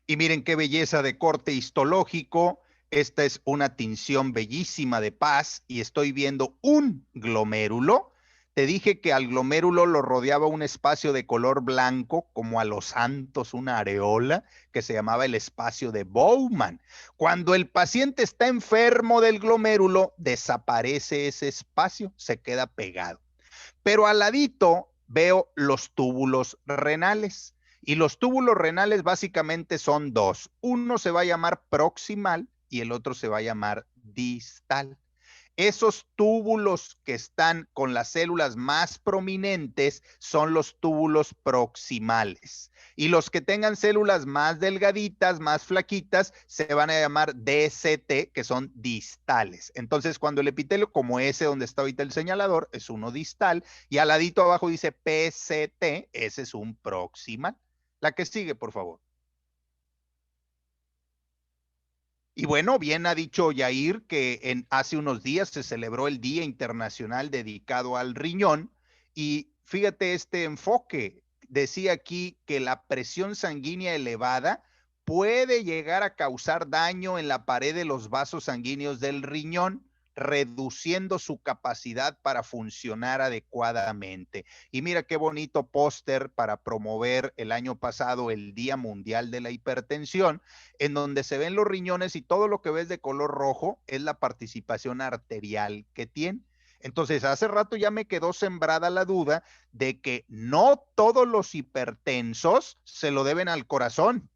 Y miren qué belleza de corte histológico. Esta es una tinción bellísima de paz y estoy viendo un glomérulo. Te dije que al glomérulo lo rodeaba un espacio de color blanco, como a los santos, una areola, que se llamaba el espacio de Bowman. Cuando el paciente está enfermo del glomérulo, desaparece ese espacio, se queda pegado. Pero al ladito veo los túbulos renales. Y los túbulos renales básicamente son dos. Uno se va a llamar proximal y el otro se va a llamar distal. Esos túbulos que están con las células más prominentes son los túbulos proximales. Y los que tengan células más delgaditas, más flaquitas, se van a llamar DCT, que son distales. Entonces, cuando el epitelio, como ese donde está ahorita el señalador, es uno distal, y al ladito abajo dice PCT, ese es un proximal. La que sigue, por favor. Y bueno, bien ha dicho Yair que hace unos días se celebró el Día Internacional dedicado al riñón y fíjate este enfoque. Decía aquí que la presión sanguínea elevada puede llegar a causar daño en la pared de los vasos sanguíneos del riñón, reduciendo su capacidad para funcionar adecuadamente. Y mira qué bonito póster para promover el año pasado el Día Mundial de la Hipertensión, en donde se ven los riñones y todo lo que ves de color rojo es la participación arterial que tiene. Entonces, hace rato ya me quedó sembrada la duda de que no todos los hipertensos se lo deben al corazón.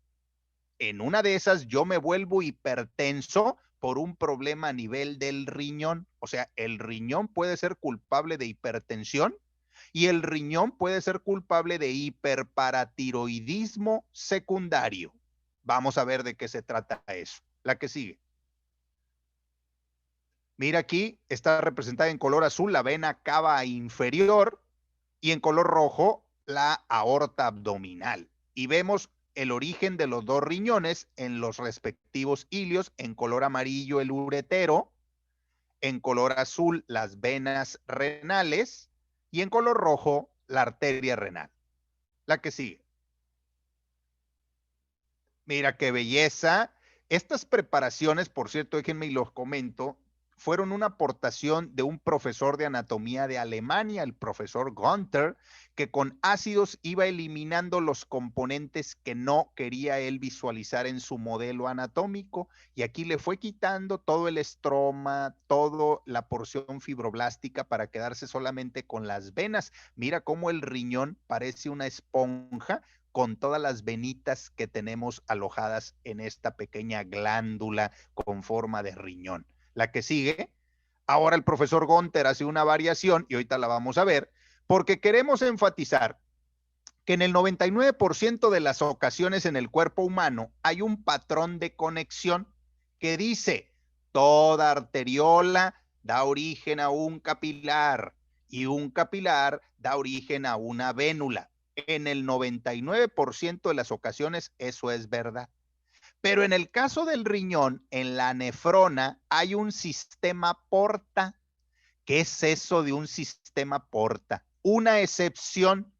En una de esas yo me vuelvo hipertenso por un problema a nivel del riñón. O sea, el riñón puede ser culpable de hipertensión y el riñón puede ser culpable de hiperparatiroidismo secundario. Vamos a ver de qué se trata eso. La que sigue. Mira aquí, está representada en color azul la vena cava inferior y en color rojo la aorta abdominal. Y vemos el origen de los dos riñones en los respectivos ilios, en color amarillo el uretero, en color azul las venas renales y en color rojo la arteria renal. La que sigue. Mira qué belleza. Estas preparaciones, por cierto, déjenme y los comento, fueron una aportación de un profesor de anatomía de Alemania, el profesor Gunther, que con ácidos iba eliminando los componentes que no quería él visualizar en su modelo anatómico, y aquí le fue quitando todo el estroma, toda la porción fibroblástica para quedarse solamente con las venas. Mira cómo el riñón parece una esponja con todas las venitas que tenemos alojadas en esta pequeña glándula con forma de riñón. La que sigue, ahora el profesor Gunther hace una variación y ahorita la vamos a ver, porque queremos enfatizar que en el 99% de las ocasiones en el cuerpo humano hay un patrón de conexión que dice, toda arteriola da origen a un capilar y un capilar da origen a una vénula. En el 99% de las ocasiones eso es verdad. Pero en el caso del riñón, en la nefrona, hay un sistema porta. ¿Qué es eso de un sistema porta? Una excepción.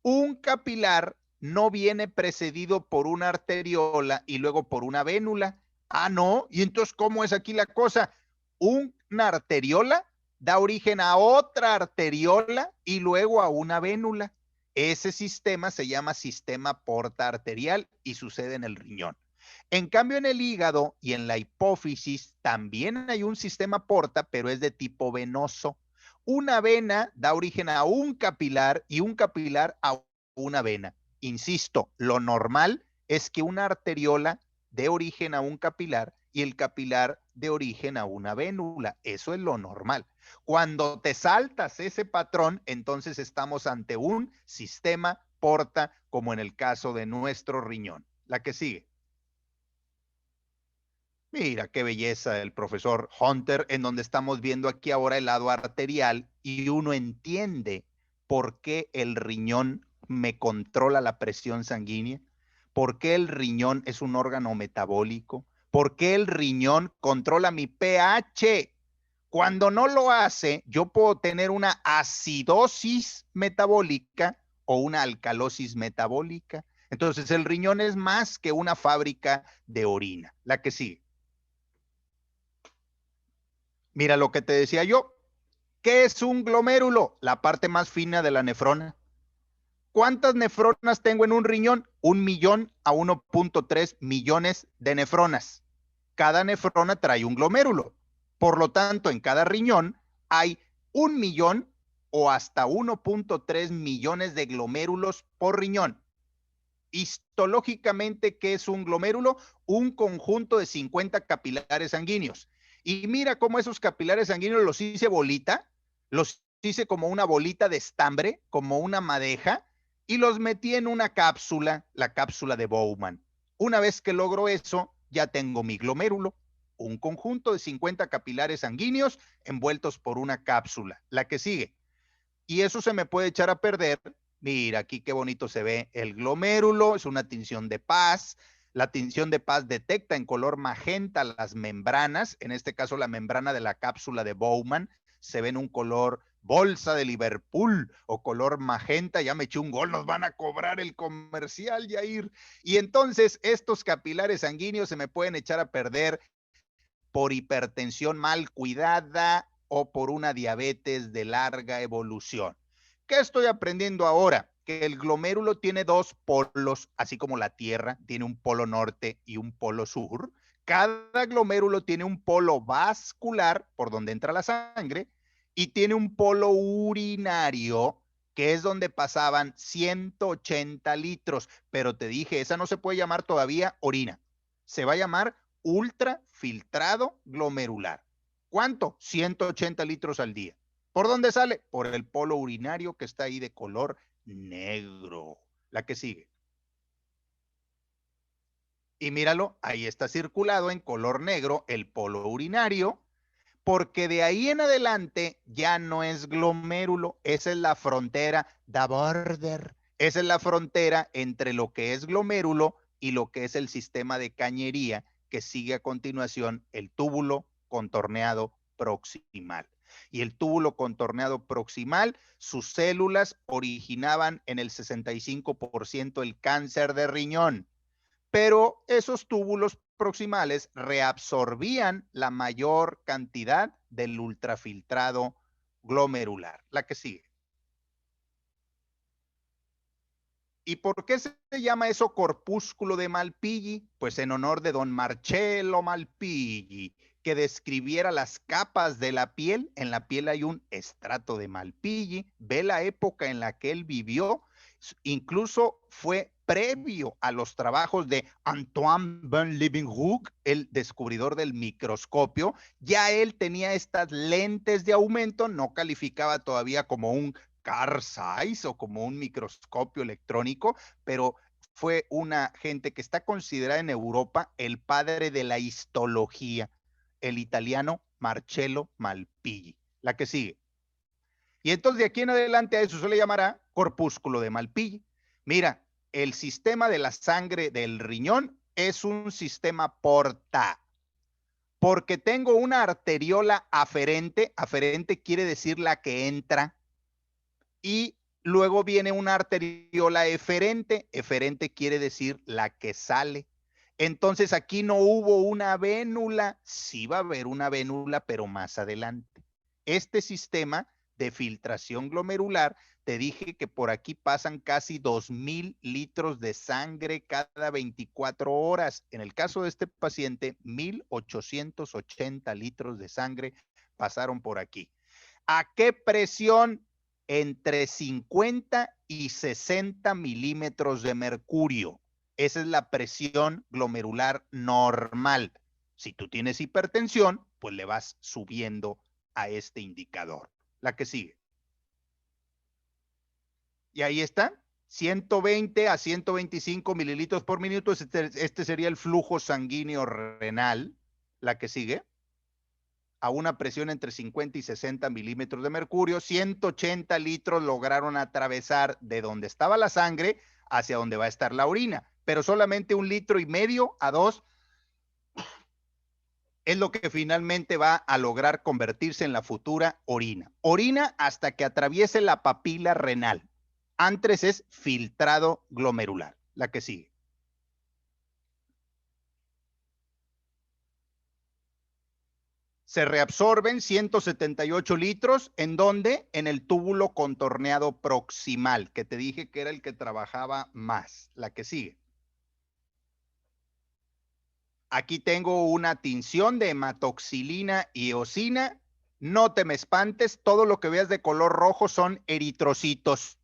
Un capilar no viene precedido por una arteriola y luego por una vénula. Ah, no. ¿Y entonces cómo es aquí la cosa? Una arteriola da origen a otra arteriola y luego a una vénula. Ese sistema se llama sistema porta arterial y sucede en el riñón. En cambio, en el hígado y en la hipófisis también hay un sistema porta, pero es de tipo venoso. Una vena da origen a un capilar y un capilar a una vena. Insisto, lo normal es que una arteriola dé origen a un capilar y el capilar dé origen a una vénula. Eso es lo normal. Cuando te saltas ese patrón, entonces estamos ante un sistema porta, como en el caso de nuestro riñón. La que sigue. Mira qué belleza el profesor Hunter, en donde estamos viendo aquí ahora el lado arterial y uno entiende por qué el riñón me controla la presión sanguínea, por qué el riñón es un órgano metabólico, por qué el riñón controla mi pH. Cuando no lo hace, yo puedo tener una acidosis metabólica o una alcalosis metabólica. Entonces el riñón es más que una fábrica de orina. La que sigue. Mira lo que te decía yo. ¿Qué es un glomérulo? La parte más fina de la nefrona. ¿Cuántas nefronas tengo en un riñón? 1.000.000 a 1.3 millones de nefronas. Cada nefrona trae un glomérulo. Por lo tanto, en cada riñón hay 1.000.000 o hasta 1.3 millones de glomérulos por riñón. Histológicamente, ¿qué es un glomérulo? Un conjunto de 50 capilares sanguíneos. Y mira cómo esos capilares sanguíneos los hice bolita, los hice como una bolita de estambre, como una madeja, y los metí en una cápsula, la cápsula de Bowman. Una vez que logro eso, ya tengo mi glomérulo, un conjunto de 50 capilares sanguíneos envueltos por una cápsula. La que sigue. Y eso se me puede echar a perder. Mira, aquí qué bonito se ve el glomérulo, es una tinción de paz. La tinción de paz detecta en color magenta las membranas, en este caso la membrana de la cápsula de Bowman, se ve en un color bolsa de Liverpool o color magenta. Ya me eché un gol, nos van a cobrar el comercial, Yair. Y entonces estos capilares sanguíneos se me pueden echar a perder por hipertensión mal cuidada o por una diabetes de larga evolución. ¿Qué estoy aprendiendo ahora? Que el glomérulo tiene dos polos, así como la Tierra tiene un polo norte y un polo sur. Cada glomérulo tiene un polo vascular, por donde entra la sangre, y tiene un polo urinario, que es donde pasaban 180 litros. Pero te dije, esa no se puede llamar todavía orina. Se va a llamar ultrafiltrado glomerular. ¿Cuánto? 180 litros al día. ¿Por dónde sale? Por el polo urinario que está ahí de color negro. La que sigue. Y míralo, ahí está circulado en color negro el polo urinario, porque de ahí en adelante ya no es glomérulo, esa es la frontera, the border, esa es la frontera entre lo que es glomérulo y lo que es el sistema de cañería que sigue a continuación el túbulo contorneado proximal. Y el túbulo contorneado proximal, sus células originaban en el 65% el cáncer de riñón. Pero esos túbulos proximales reabsorbían la mayor cantidad del ultrafiltrado glomerular. La que sigue. ¿Y por qué se llama eso corpúsculo de Malpighi? Pues en honor de don Marcello Malpighi, que describiera las capas de la piel. En la piel hay un estrato de Malpighi. Ve la época en la que él vivió. Incluso fue previo a los trabajos de Antoine van Leeuwenhoek, el descubridor del microscopio. Ya él tenía estas lentes de aumento, no calificaba todavía como un car size o como un microscopio electrónico, pero fue una gente que está considerada en Europa el padre de la histología, el italiano Marcello Malpighi. La que sigue. Y entonces de aquí en adelante a eso se le llamará corpúsculo de Malpighi. Mira, el sistema de la sangre del riñón es un sistema porta, porque tengo una arteriola aferente. Aferente quiere decir la que entra, y luego viene una arteriola eferente. Eferente quiere decir la que sale. Entonces aquí no hubo una vénula. Sí va a haber una vénula, pero más adelante. Este sistema de filtración glomerular, te dije que por aquí pasan casi 2,000 litros de sangre cada 24 horas. En el caso de este paciente, 1,880 litros de sangre pasaron por aquí. ¿A qué presión? Entre 50 y 60 milímetros de mercurio. Esa es la presión glomerular normal. Si tú tienes hipertensión, pues le vas subiendo a este indicador. La que sigue. Y ahí está, 120 a 125 mililitros por minuto. Este sería el flujo sanguíneo renal. La que sigue. A una presión entre 50 y 60 milímetros de mercurio. 180 litros lograron atravesar de donde estaba la sangre hacia donde va a estar la orina, pero solamente 1,5 litros a 2 es lo que finalmente va a lograr convertirse en la futura orina. Orina hasta que atraviese la papila renal. Antes es filtrado glomerular. La que sigue. Se reabsorben 178 litros, ¿en dónde? En el túbulo contorneado proximal, que te dije que era el que trabajaba más. La que sigue. Aquí tengo una tinción de hematoxilina y eosina. No te me espantes, todo lo que veas de color rojo son eritrocitos.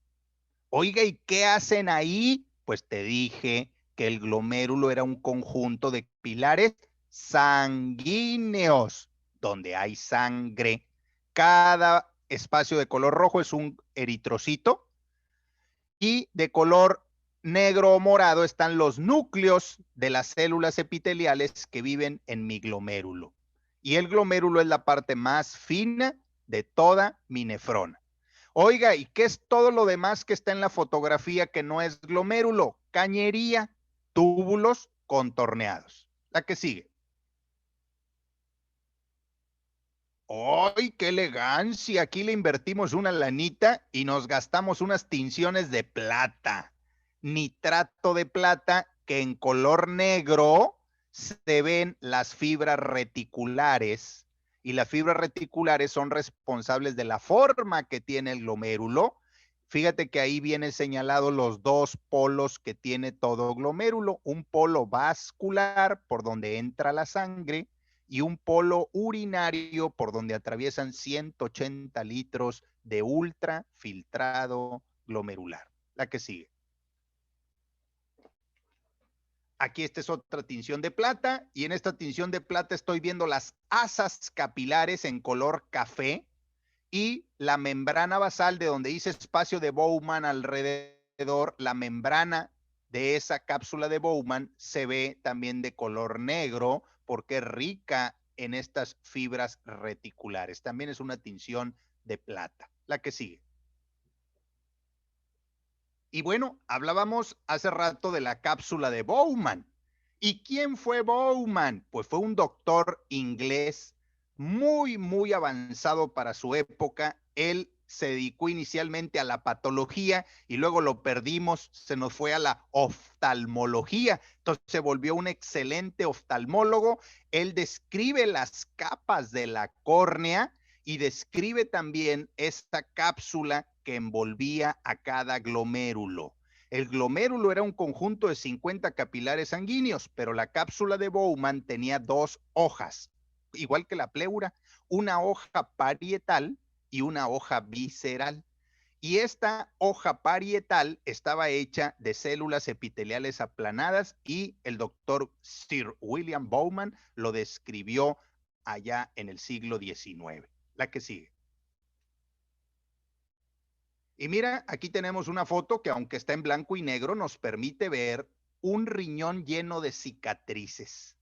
Oiga, ¿y qué hacen ahí? Pues te dije que el glomérulo era un conjunto de pilares sanguíneos, donde hay sangre. Cada espacio de color rojo es un eritrocito, y de color negro o morado están los núcleos de las células epiteliales que viven en mi glomérulo. Y el glomérulo es la parte más fina de toda mi nefrona. Oiga, ¿y qué es todo lo demás que está en la fotografía que no es glomérulo? Cañería, túbulos contorneados. La que sigue. ¡Ay, qué elegancia! Aquí le invertimos una lanita y nos gastamos unas tinciones de plata. Nitrato de plata, que en color negro se ven las fibras reticulares, y las fibras reticulares son responsables de la forma que tiene el glomérulo. Fíjate que ahí vienen señalados los dos polos que tiene todo glomérulo: un polo vascular por donde entra la sangre y un polo urinario por donde atraviesan 180 litros de ultrafiltrado glomerular. La que sigue. Aquí esta es otra tinción de plata, y en esta tinción de plata estoy viendo las asas capilares en color café y la membrana basal, de donde hice espacio de Bowman alrededor. La membrana de esa cápsula de Bowman se ve también de color negro porque es rica en estas fibras reticulares. También es una tinción de plata. La que sigue. Y bueno, hablábamos hace rato de la cápsula de Bowman. ¿Y quién fue Bowman? Pues fue un doctor inglés muy, muy avanzado para su época. Él se dedicó inicialmente a la patología y luego lo perdimos, se nos fue a la oftalmología. Entonces se volvió un excelente oftalmólogo. Él describe las capas de la córnea y describe también esta cápsula que envolvía a cada glomérulo. El glomérulo era un conjunto de 50 capilares sanguíneos, pero la cápsula de Bowman tenía 2 hojas, igual que la pleura, una hoja parietal y una hoja visceral. Y esta hoja parietal estaba hecha de células epiteliales aplanadas y el doctor Sir William Bowman lo describió allá en el siglo XIX. La que sigue. Y mira, aquí tenemos una foto que aunque está en blanco y negro, nos permite ver un riñón lleno de cicatrices.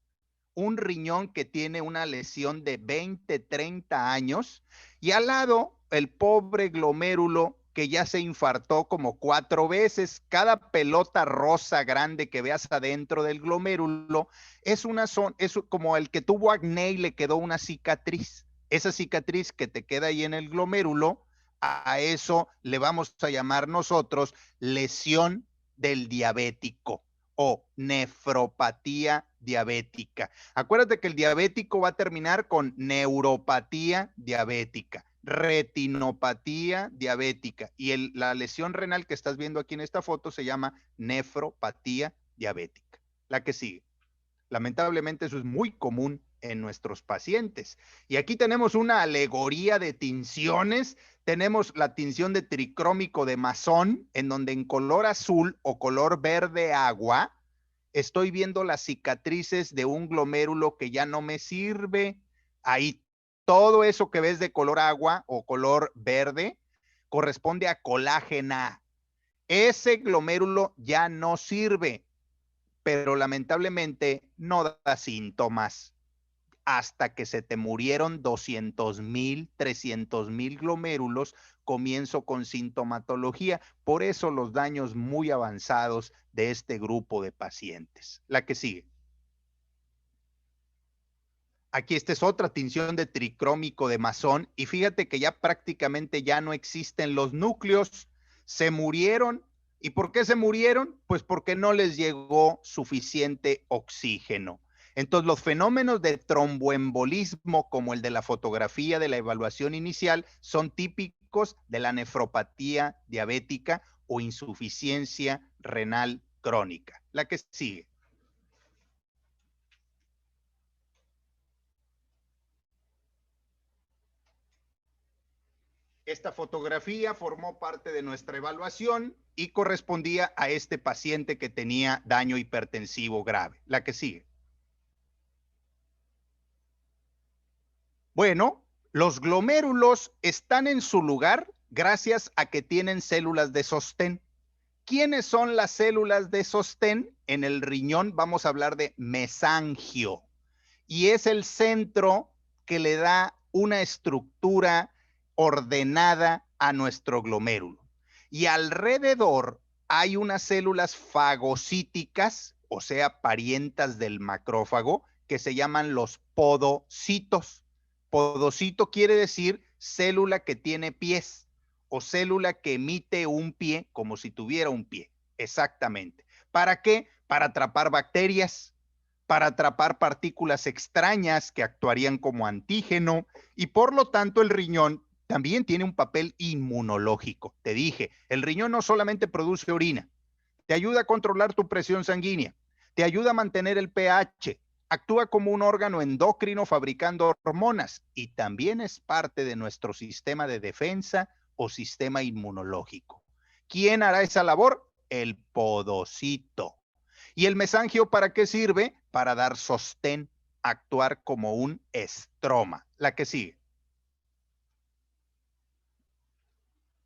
Un riñón que tiene una lesión de 20, 30 años y al lado el pobre glomérulo que ya se infartó como 4 veces. Cada pelota rosa grande que veas adentro del glomérulo es como el que tuvo acné y le quedó una cicatriz. Esa cicatriz que te queda ahí en el glomérulo, a eso le vamos a llamar nosotros lesión del diabético o nefropatía diabética. Acuérdate que el diabético va a terminar con neuropatía diabética, retinopatía diabética y la lesión renal que estás viendo aquí en esta foto se llama nefropatía diabética. La que sigue. Lamentablemente eso es muy común en nuestros pacientes. Y aquí tenemos una alegoría de tinciones. Tenemos la tinción de tricrómico de Masson, en donde en color azul o color verde agua estoy viendo las cicatrices de un glomérulo que ya no me sirve. Ahí todo eso que ves de color agua o color verde corresponde a colágena. Ese glomérulo ya no sirve, pero lamentablemente no da síntomas. Hasta que se te murieron 200,000, 300,000 glomérulos, comienzo con sintomatología. Por eso los daños muy avanzados de este grupo de pacientes. La que sigue. Aquí esta es otra tinción de tricrómico de Masson y fíjate que ya prácticamente ya no existen los núcleos, se murieron. ¿Y por qué se murieron? Pues porque no les llegó suficiente oxígeno. Entonces los fenómenos de tromboembolismo como el de la fotografía de la evaluación inicial son típicos de la nefropatía diabética o insuficiencia renal crónica. La que sigue. Esta fotografía formó parte de nuestra evaluación y correspondía a este paciente que tenía daño hipertensivo grave. La que sigue. Bueno, los glomérulos están en su lugar gracias a que tienen células de sostén. ¿Quiénes son las células de sostén? En el riñón vamos a hablar de mesangio y es el centro que le da una estructura ordenada a nuestro glomérulo. Y alrededor hay unas células fagocíticas, o sea, parientas del macrófago, que se llaman los podocitos. Podocito quiere decir célula que tiene pies o célula que emite un pie como si tuviera un pie. Exactamente. ¿Para qué? Para atrapar bacterias, para atrapar partículas extrañas que actuarían como antígeno y por lo tanto el riñón también tiene un papel inmunológico. Te dije, el riñón no solamente produce orina, te ayuda a controlar tu presión sanguínea, te ayuda a mantener el pH, actúa como un órgano endocrino fabricando hormonas y también es parte de nuestro sistema de defensa o sistema inmunológico. ¿Quién hará esa labor? El podocito. ¿Y el mesangio para qué sirve? Para dar sostén, actuar como un estroma. La que sigue.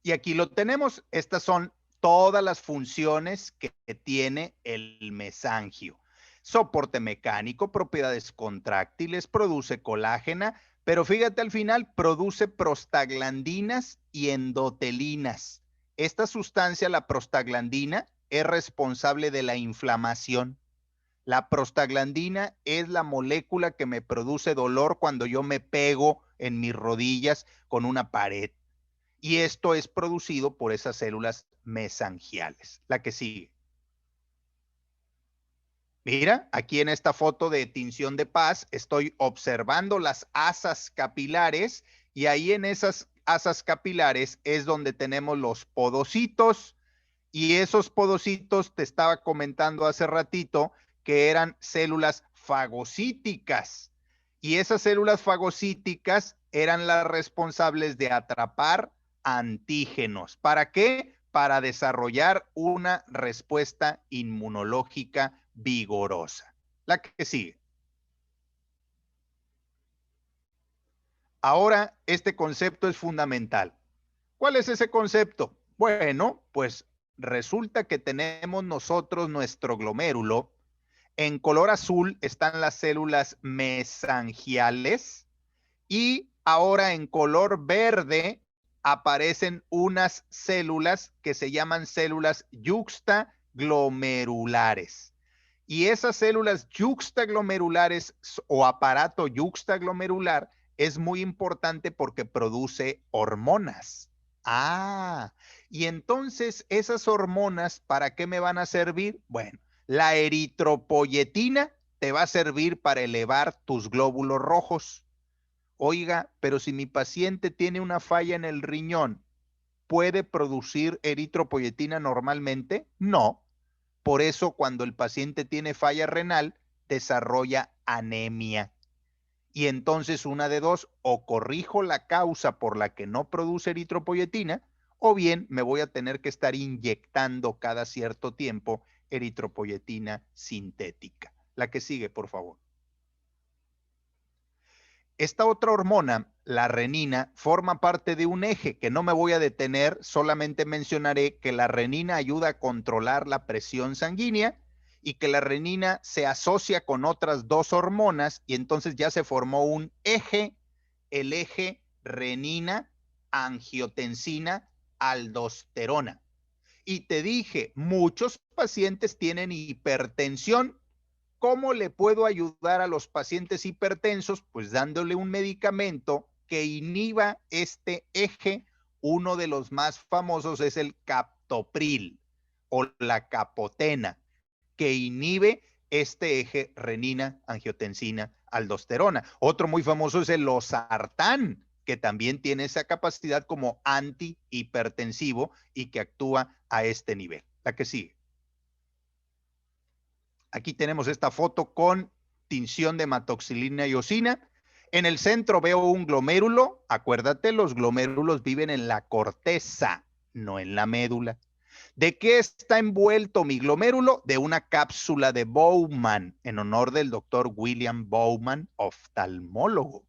Y aquí lo tenemos. Estas son todas las funciones que tiene el mesangio. Soporte mecánico, propiedades contráctiles, produce colágena, pero fíjate al final, produce prostaglandinas y endotelinas. Esta sustancia, la prostaglandina, es responsable de la inflamación. La prostaglandina es la molécula que me produce dolor cuando yo me pego en mis rodillas con una pared. y esto es producido por esas células mesangiales. La que sigue. Mira, aquí en esta foto de tinción de paz estoy observando las asas capilares y ahí en esas asas capilares es donde tenemos los podocitos y esos podocitos te estaba comentando hace ratito que eran células fagocíticas y esas células fagocíticas eran las responsables de atrapar antígenos. ¿Para qué? Para desarrollar una respuesta inmunológica vigorosa. La que sigue. Ahora, este concepto es fundamental. ¿Cuál es ese concepto? Bueno, pues resulta que tenemos nosotros nuestro glomérulo. En color azul están las células mesangiales y ahora en color verde aparecen unas células que se llaman células yuxtaglomerulares. Y esas células yuxtaglomerulares o aparato yuxtaglomerular es muy importante porque produce hormonas. Ah, y entonces esas hormonas, ¿para qué me van a servir? Bueno, la eritropoyetina te va a servir para elevar tus glóbulos rojos. Oiga, pero si mi paciente tiene una falla en el riñón, ¿puede producir eritropoyetina normalmente? No. Por eso cuando el paciente tiene falla renal, desarrolla anemia. Y entonces una de dos, o corrijo la causa por la que no produce eritropoyetina, o bien me voy a tener que estar inyectando cada cierto tiempo eritropoyetina sintética. La que sigue, por favor. Esta otra hormona, la renina, forma parte de un eje que no me voy a detener, solamente mencionaré que la renina ayuda a controlar la presión sanguínea y que la renina se asocia con otras dos hormonas y entonces ya se formó un eje, el eje renina, angiotensina, aldosterona. Y te dije, muchos pacientes tienen hipertensión. ¿Cómo le puedo ayudar a los pacientes hipertensos? Pues dándole un medicamento que inhiba este eje. Uno de los más famosos es el captopril o la capotena, que inhibe este eje renina, angiotensina, aldosterona. Otro muy famoso es el losartán, que también tiene esa capacidad como antihipertensivo y que actúa a este nivel. La que sigue. Aquí tenemos esta foto con tinción de hematoxilina y eosina. En el centro veo un glomérulo. Acuérdate, los glomérulos viven en la corteza, no en la médula. ¿De qué está envuelto mi glomérulo? De una cápsula de Bowman, en honor del doctor William Bowman, oftalmólogo.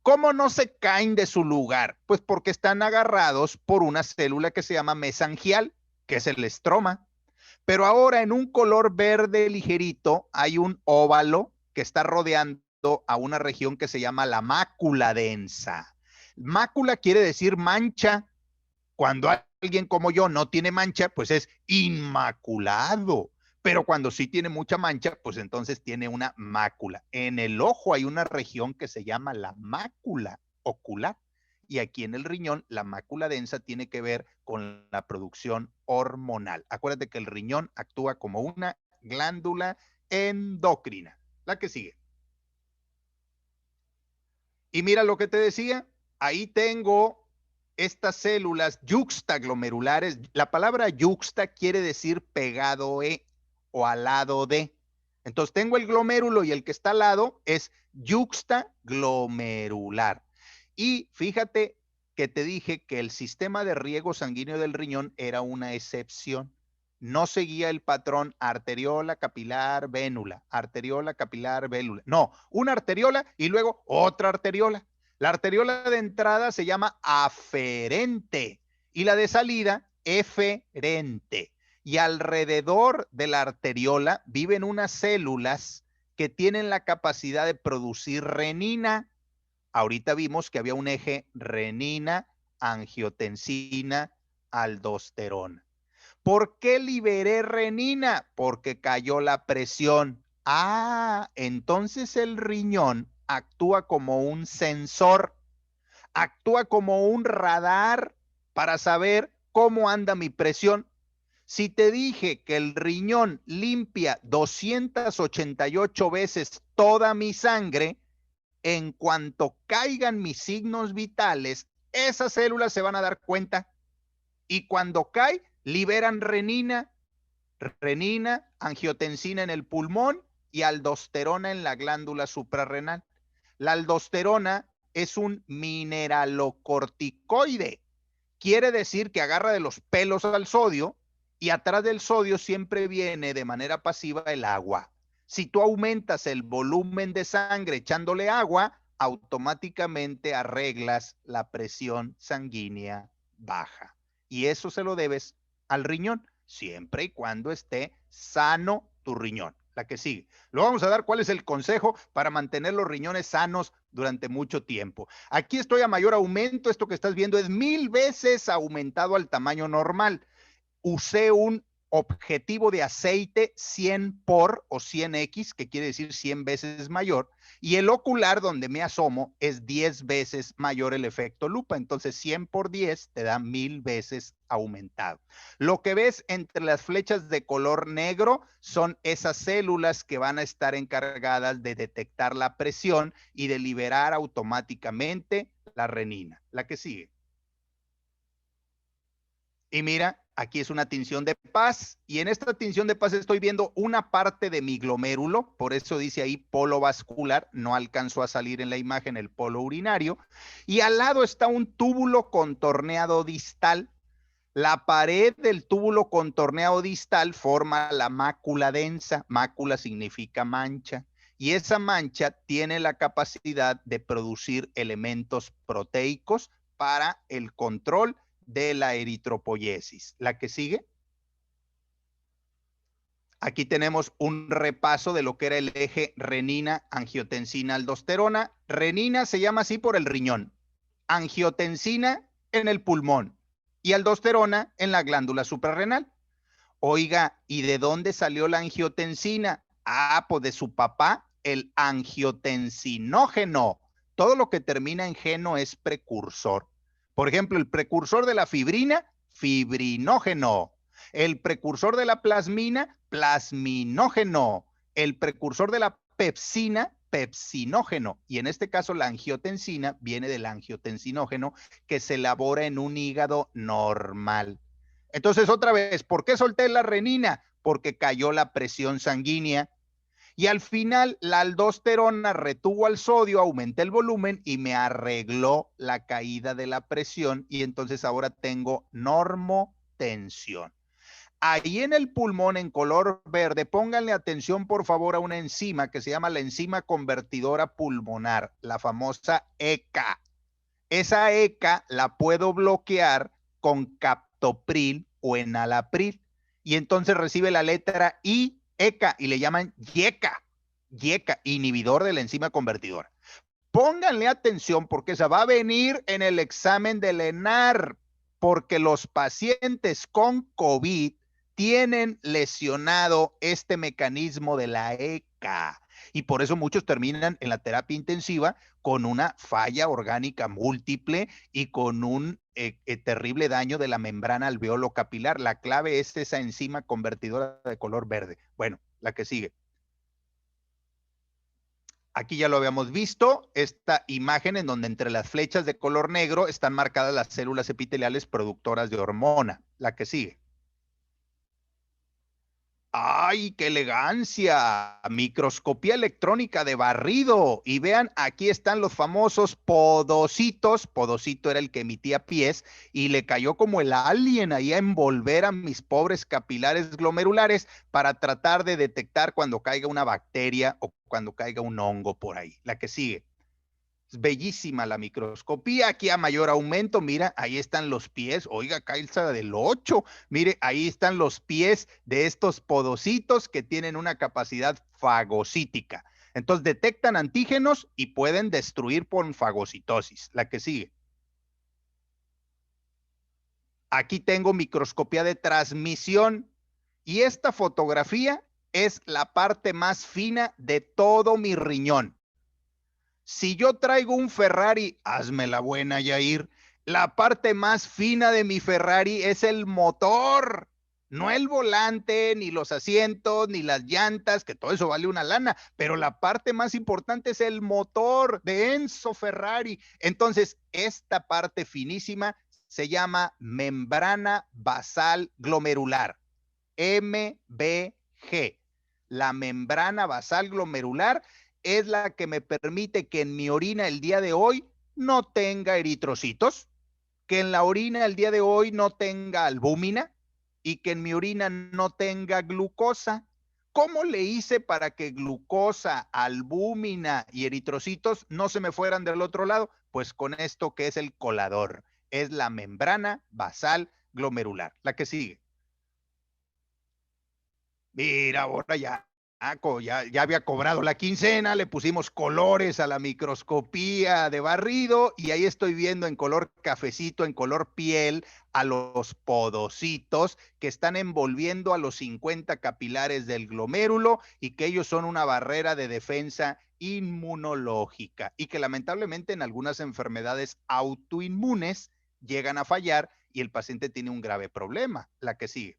¿Cómo no se caen de su lugar? Pues porque están agarrados por una célula que se llama mesangial, que es el estroma. Pero ahora en un color verde ligerito hay un óvalo que está rodeando a una región que se llama la mácula densa. Mácula quiere decir mancha. Cuando alguien como yo no tiene mancha, pues es inmaculado. Pero cuando sí tiene mucha mancha, pues entonces tiene una mácula. En el ojo hay una región que se llama la mácula ocular. Y aquí en el riñón, la mácula densa tiene que ver con la producción hormonal. Acuérdate que el riñón actúa como una glándula endocrina. La que sigue. Y mira lo que te decía, ahí tengo estas células yuxtaglomerulares. La palabra yuxta quiere decir pegado o al lado de. Entonces tengo el glomérulo y el que está al lado es yuxtaglomerular. Y fíjate que te dije que el sistema de riego sanguíneo del riñón era una excepción. No seguía el patrón arteriola, capilar, vénula, arteriola, capilar, vénula. No, una arteriola y luego otra arteriola. La arteriola de entrada se llama aferente y la de salida eferente. Y alrededor de la arteriola viven unas células que tienen la capacidad de producir renina. Ahorita vimos que había un eje renina, angiotensina, aldosterona. ¿Por qué liberé renina? Porque cayó la presión. Ah, entonces el riñón actúa como un sensor, actúa como un radar para saber cómo anda mi presión. Si te dije que el riñón limpia 288 veces toda mi sangre, en cuanto caigan mis signos vitales, esas células se van a dar cuenta y cuando cae, liberan renina, angiotensina en el pulmón y aldosterona en la glándula suprarrenal. La aldosterona es un mineralocorticoide. Quiere decir que agarra de los pelos al sodio y atrás del sodio siempre viene de manera pasiva el agua. Si tú aumentas el volumen de sangre echándole agua, automáticamente arreglas la presión sanguínea baja. Y eso se lo debes al riñón, siempre y cuando esté sano tu riñón. La que sigue. Luego vamos a dar cuál es el consejo para mantener los riñones sanos durante mucho tiempo. Aquí estoy a mayor aumento. Esto que estás viendo es 1000 veces aumentado al tamaño normal. Usé un objetivo de aceite 100 por o 100x, que quiere decir 100 veces mayor, y el ocular donde me asomo es 10 veces mayor el efecto lupa. Entonces 100 por 10 te da 1000 veces aumentado. Lo que ves entre las flechas de color negro son esas células que van a estar encargadas de detectar la presión y de liberar automáticamente la renina. La que sigue. Y mira, aquí es una tinción de paz y en esta tinción de paz estoy viendo una parte de mi glomérulo, por eso dice ahí polo vascular, no alcanzó a salir en la imagen el polo urinario, y al lado está un túbulo contorneado distal. La pared del túbulo contorneado distal forma la mácula densa, mácula significa mancha, y esa mancha tiene la capacidad de producir elementos proteicos para el control de la eritropoyesis. La que sigue. Aquí tenemos un repaso de lo que era el eje renina, angiotensina, aldosterona. Renina se llama así por el riñón, angiotensina en el pulmón y aldosterona en la glándula suprarrenal. Oiga, ¿y de dónde salió la angiotensina? Ah, pues de su papá, el angiotensinógeno. Todo lo que termina en geno es precursor. Por ejemplo, el precursor de la fibrina, fibrinógeno. El precursor de la plasmina, plasminógeno. El precursor de la pepsina, pepsinógeno. Y en este caso la angiotensina viene del angiotensinógeno que se elabora en un hígado normal. Entonces, otra vez, ¿por qué solté la renina? Porque cayó la presión sanguínea y al final la aldosterona retuvo al sodio, aumenté el volumen y me arregló la caída de la presión y entonces ahora tengo normotensión. Ahí en el pulmón en color verde, pónganle atención por favor a una enzima que se llama la enzima convertidora pulmonar, la famosa ECA. Esa ECA la puedo bloquear con captopril o enalapril y entonces recibe la letra I, ECA, y le llaman YECA, inhibidor de la enzima convertidora. Pónganle atención porque esa va a venir en el examen del ENAR, porque los pacientes con COVID tienen lesionado este mecanismo de la ECA y por eso muchos terminan en la terapia intensiva con una falla orgánica múltiple y con un terrible daño de la membrana alveolo capilar. La clave es esa enzima convertidora de color verde. Bueno, la que sigue. Aquí ya lo habíamos visto, esta imagen en donde entre las flechas de color negro están marcadas las células epiteliales productoras de hormona. La que sigue. ¡Ay, qué elegancia! Microscopía electrónica de barrido. Y vean, aquí están los famosos podocitos. Podocito era el que emitía pies y le cayó como el alien ahí a envolver a mis pobres capilares glomerulares para tratar de detectar cuando caiga una bacteria o cuando caiga un hongo por ahí. La que sigue. Es bellísima la microscopía, aquí a mayor aumento, mira, ahí están los pies, oiga, calza del 8, mire, ahí están los pies de estos podocitos que tienen una capacidad fagocítica. Entonces detectan antígenos y pueden destruir por fagocitosis. La que sigue. Aquí tengo microscopía de transmisión y esta fotografía es la parte más fina de todo mi riñón. Si yo traigo un Ferrari, hazme la buena, Yair, La parte más fina de mi Ferrari es el motor, no el volante, ni los asientos, ni las llantas, que todo eso vale una lana, pero la parte más importante es el motor de Enzo Ferrari. Entonces, esta parte finísima se llama membrana basal glomerular, MBG. La membrana basal glomerular es la que me permite que en mi orina el día de hoy no tenga eritrocitos, que en la orina el día de hoy no tenga albúmina y que en mi orina no tenga glucosa. ¿Cómo le hice para que glucosa, albúmina y eritrocitos no se me fueran del otro lado? Pues con esto que es el colador, es la membrana basal glomerular. La que sigue. Mira, ahora ya había cobrado la quincena, le pusimos colores a la microscopía de barrido y ahí estoy viendo en color cafecito, en color piel, a los podocitos que están envolviendo a los 50 capilares del glomérulo y que ellos son una barrera de defensa inmunológica y que lamentablemente en algunas enfermedades autoinmunes llegan a fallar y el paciente tiene un grave problema. La que sigue.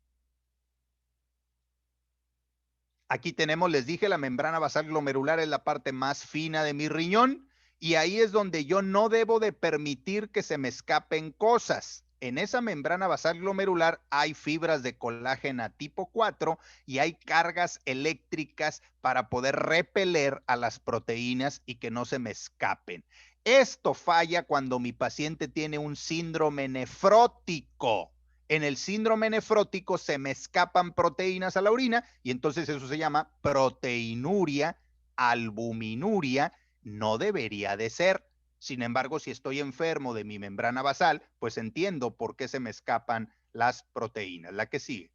Aquí tenemos, les dije, la membrana basal glomerular es la parte más fina de mi riñón y ahí es donde yo no debo de permitir que se me escapen cosas. En esa membrana basal glomerular hay fibras de colágeno tipo 4 y hay cargas eléctricas para poder repeler a las proteínas y que no se me escapen. Esto falla cuando mi paciente tiene un síndrome nefrótico. En el síndrome nefrótico se me escapan proteínas a la orina y entonces eso se llama proteinuria, albuminuria, no debería de ser. Sin embargo, si estoy enfermo de mi membrana basal, pues entiendo por qué se me escapan las proteínas. La que sigue.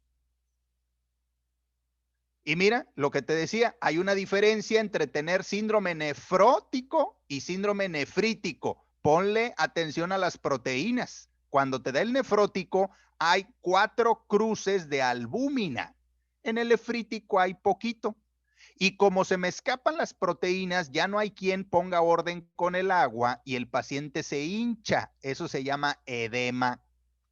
Y mira, lo que te decía, hay una diferencia entre tener síndrome nefrótico y síndrome nefrítico. Ponle atención a las proteínas. Cuando te da el nefrótico, hay 4 cruces de albúmina. En el nefrítico hay poquito. Y como se me escapan las proteínas, ya no hay quien ponga orden con el agua y el paciente se hincha. Eso se llama edema.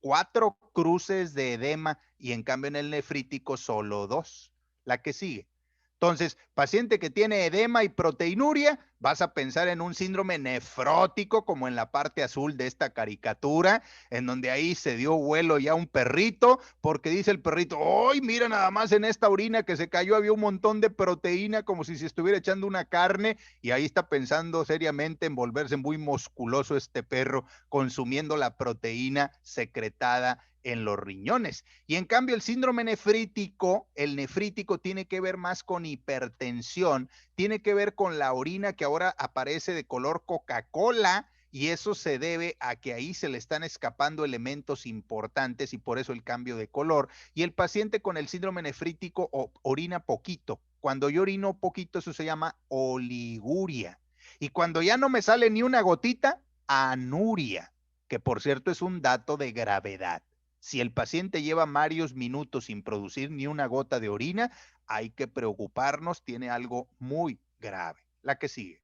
4 cruces de edema y en cambio en el nefrítico solo 2. La que sigue. Entonces, paciente que tiene edema y proteinuria, vas a pensar en un síndrome nefrótico, como en la parte azul de esta caricatura, en donde ahí se dio vuelo ya un perrito, porque dice el perrito, ¡ay, mira nada más en esta orina que se cayó, había un montón de proteína, como si se estuviera echando una carne, y ahí está pensando seriamente en volverse muy musculoso este perro, consumiendo la proteína secretada en los riñones. Y en cambio el síndrome nefrítico, el nefrítico tiene que ver más con hipertensión, tiene que ver con la orina que ahora aparece de color Coca-Cola y eso se debe a que ahí se le están escapando elementos importantes y por eso el cambio de color. Y el paciente con el síndrome nefrítico orina poquito. Cuando yo orino poquito, eso se llama oliguria. Y cuando ya no me sale ni una gotita, anuria, que por cierto es un dato de gravedad. Si el paciente lleva varios minutos sin producir ni una gota de orina, hay que preocuparnos, tiene algo muy grave. La que sigue.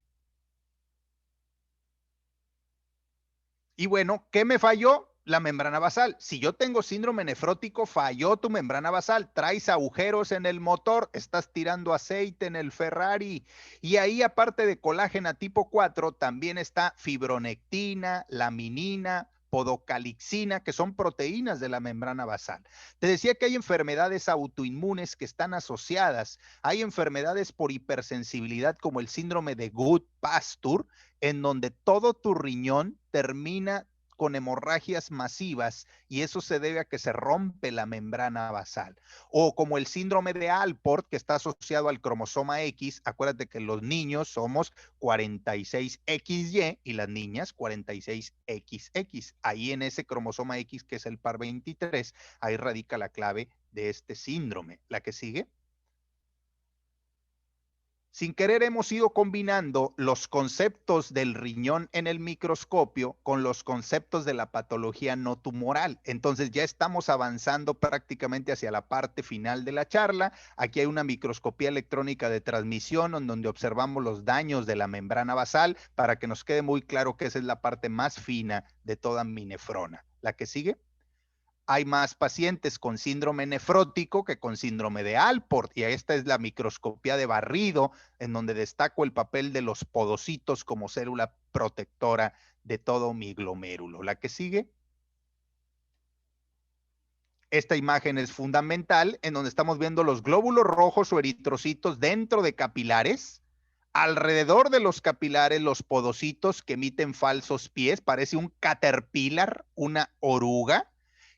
Y bueno, ¿qué me falló? La membrana basal. Si yo tengo síndrome nefrótico, falló tu membrana basal, traes agujeros en el motor, estás tirando aceite en el Ferrari. Y ahí, aparte de colágeno tipo 4, también está fibronectina, laminina, podocalixina, que son proteínas de la membrana basal. Te decía que hay enfermedades autoinmunes que están asociadas. Hay enfermedades por hipersensibilidad como el síndrome de Goodpasture, en donde todo tu riñón termina con hemorragias masivas y eso se debe a que se rompe la membrana basal. O como el síndrome de Alport, que está asociado al cromosoma X, acuérdate que los niños somos 46XY y las niñas 46XX. Ahí en ese cromosoma X, que es el par 23, ahí radica la clave de este síndrome. La que sigue. Sin querer hemos ido combinando los conceptos del riñón en el microscopio con los conceptos de la patología no tumoral. Entonces ya estamos avanzando prácticamente hacia la parte final de la charla. Aquí hay una microscopía electrónica de transmisión en donde observamos los daños de la membrana basal para que nos quede muy claro que esa es la parte más fina de toda mi nefrona. ¿La que sigue? Hay más pacientes con síndrome nefrótico que con síndrome de Alport, y esta es la microscopía de barrido, en donde destaco el papel de los podocitos como célula protectora de todo mi glomérulo. ¿La que sigue? Esta imagen es fundamental, en donde estamos viendo los glóbulos rojos o eritrocitos dentro de capilares. Alrededor de los capilares, los podocitos que emiten falsos pies, parece un caterpillar, una oruga.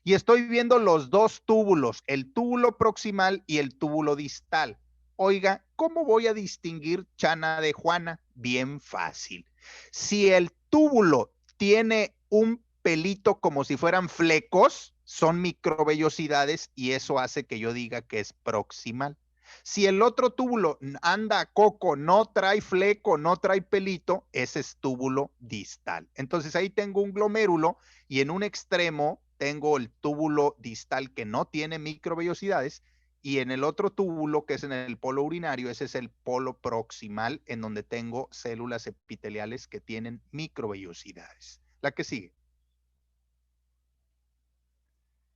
Y estoy viendo los dos túbulos, el túbulo proximal y el túbulo distal. Oiga, ¿cómo voy a distinguir Chana de Juana? Bien fácil. Si el túbulo tiene un pelito como si fueran flecos, son microvellosidades y eso hace que yo diga que es proximal. Si el otro túbulo anda coco, no trae fleco, no trae pelito, ese es túbulo distal. Entonces ahí tengo un glomérulo y en un extremo tengo el túbulo distal que no tiene microvellosidades y en el otro túbulo, que es en el polo urinario, ese es el polo proximal, en donde tengo células epiteliales que tienen microvellosidades. La que sigue.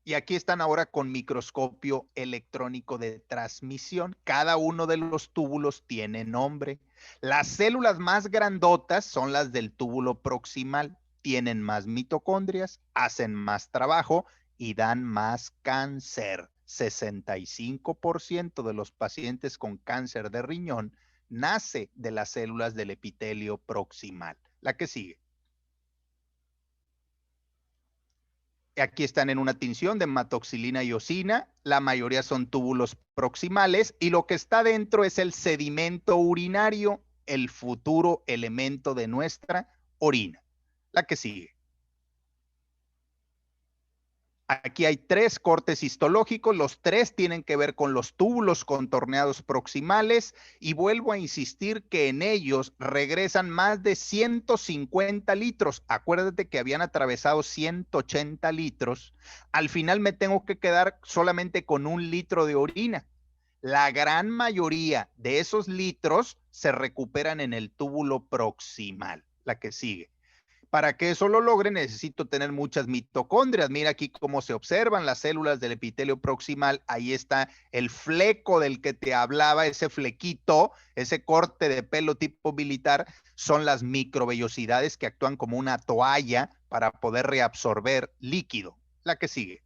Y aquí están ahora con microscopio electrónico de transmisión. Cada uno de los túbulos tiene nombre. Las células más grandotas son las del túbulo proximal. Tienen más mitocondrias, hacen más trabajo y dan más cáncer. 65% de los pacientes con cáncer de riñón nace de las células del epitelio proximal. La que sigue. Aquí están en una tinción de hematoxilina y eosina, la mayoría son túbulos proximales y lo que está dentro es el sedimento urinario, el futuro elemento de nuestra orina. La que sigue. Aquí hay 3 cortes histológicos, los 3 tienen que ver con los túbulos contorneados proximales y vuelvo a insistir que en ellos regresan más de 150 litros. Acuérdate que habían atravesado 180 litros. Al final me tengo que quedar solamente con 1 litro de orina. La gran mayoría de esos litros se recuperan en el túbulo proximal. La que sigue. Para que eso lo logre, necesito tener muchas mitocondrias. Mira aquí cómo se observan las células del epitelio proximal. Ahí está el fleco del que te hablaba, ese flequito, ese corte de pelo tipo militar, son las microvellosidades que actúan como una toalla para poder reabsorber líquido. La que sigue.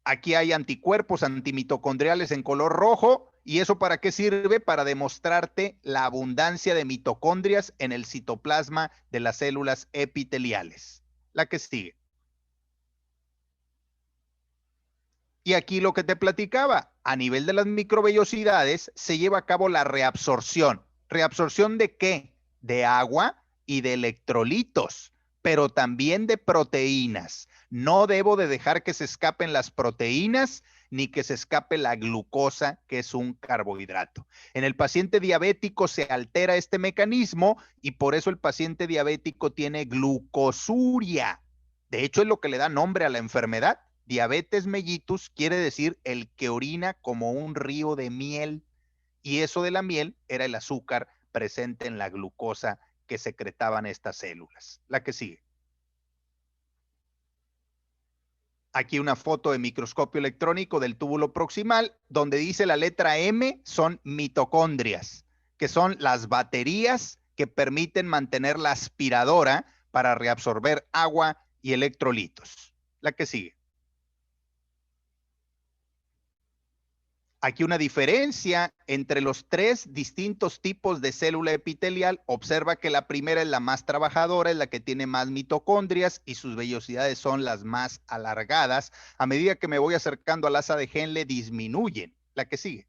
Aquí hay anticuerpos antimitocondriales en color rojo. ¿Y eso para qué sirve? Para demostrarte la abundancia de mitocondrias en el citoplasma de las células epiteliales. La que sigue. Y aquí lo que te platicaba, a nivel de las microvellosidades se lleva a cabo la reabsorción. ¿Reabsorción de qué? De agua y de electrolitos, pero también de proteínas. No debo de dejar que se escapen las proteínas ni que se escape la glucosa, que es un carbohidrato. En el paciente diabético se altera este mecanismo y por eso el paciente diabético tiene glucosuria. De hecho, es lo que le da nombre a la enfermedad. Diabetes mellitus quiere decir el que orina como un río de miel. Y eso de la miel era el azúcar presente en la glucosa que secretaban estas células. La que sigue. Aquí una foto de microscopio electrónico del túbulo proximal, donde dice la letra M, son mitocondrias, que son las baterías que permiten mantener la aspiradora para reabsorber agua y electrolitos. La que sigue. Aquí una diferencia entre los 3 distintos tipos de célula epitelial. Observa que la primera es la más trabajadora, es la que tiene más mitocondrias y sus vellosidades son las más alargadas. A medida que me voy acercando al asa de Henle, disminuyen. La que sigue.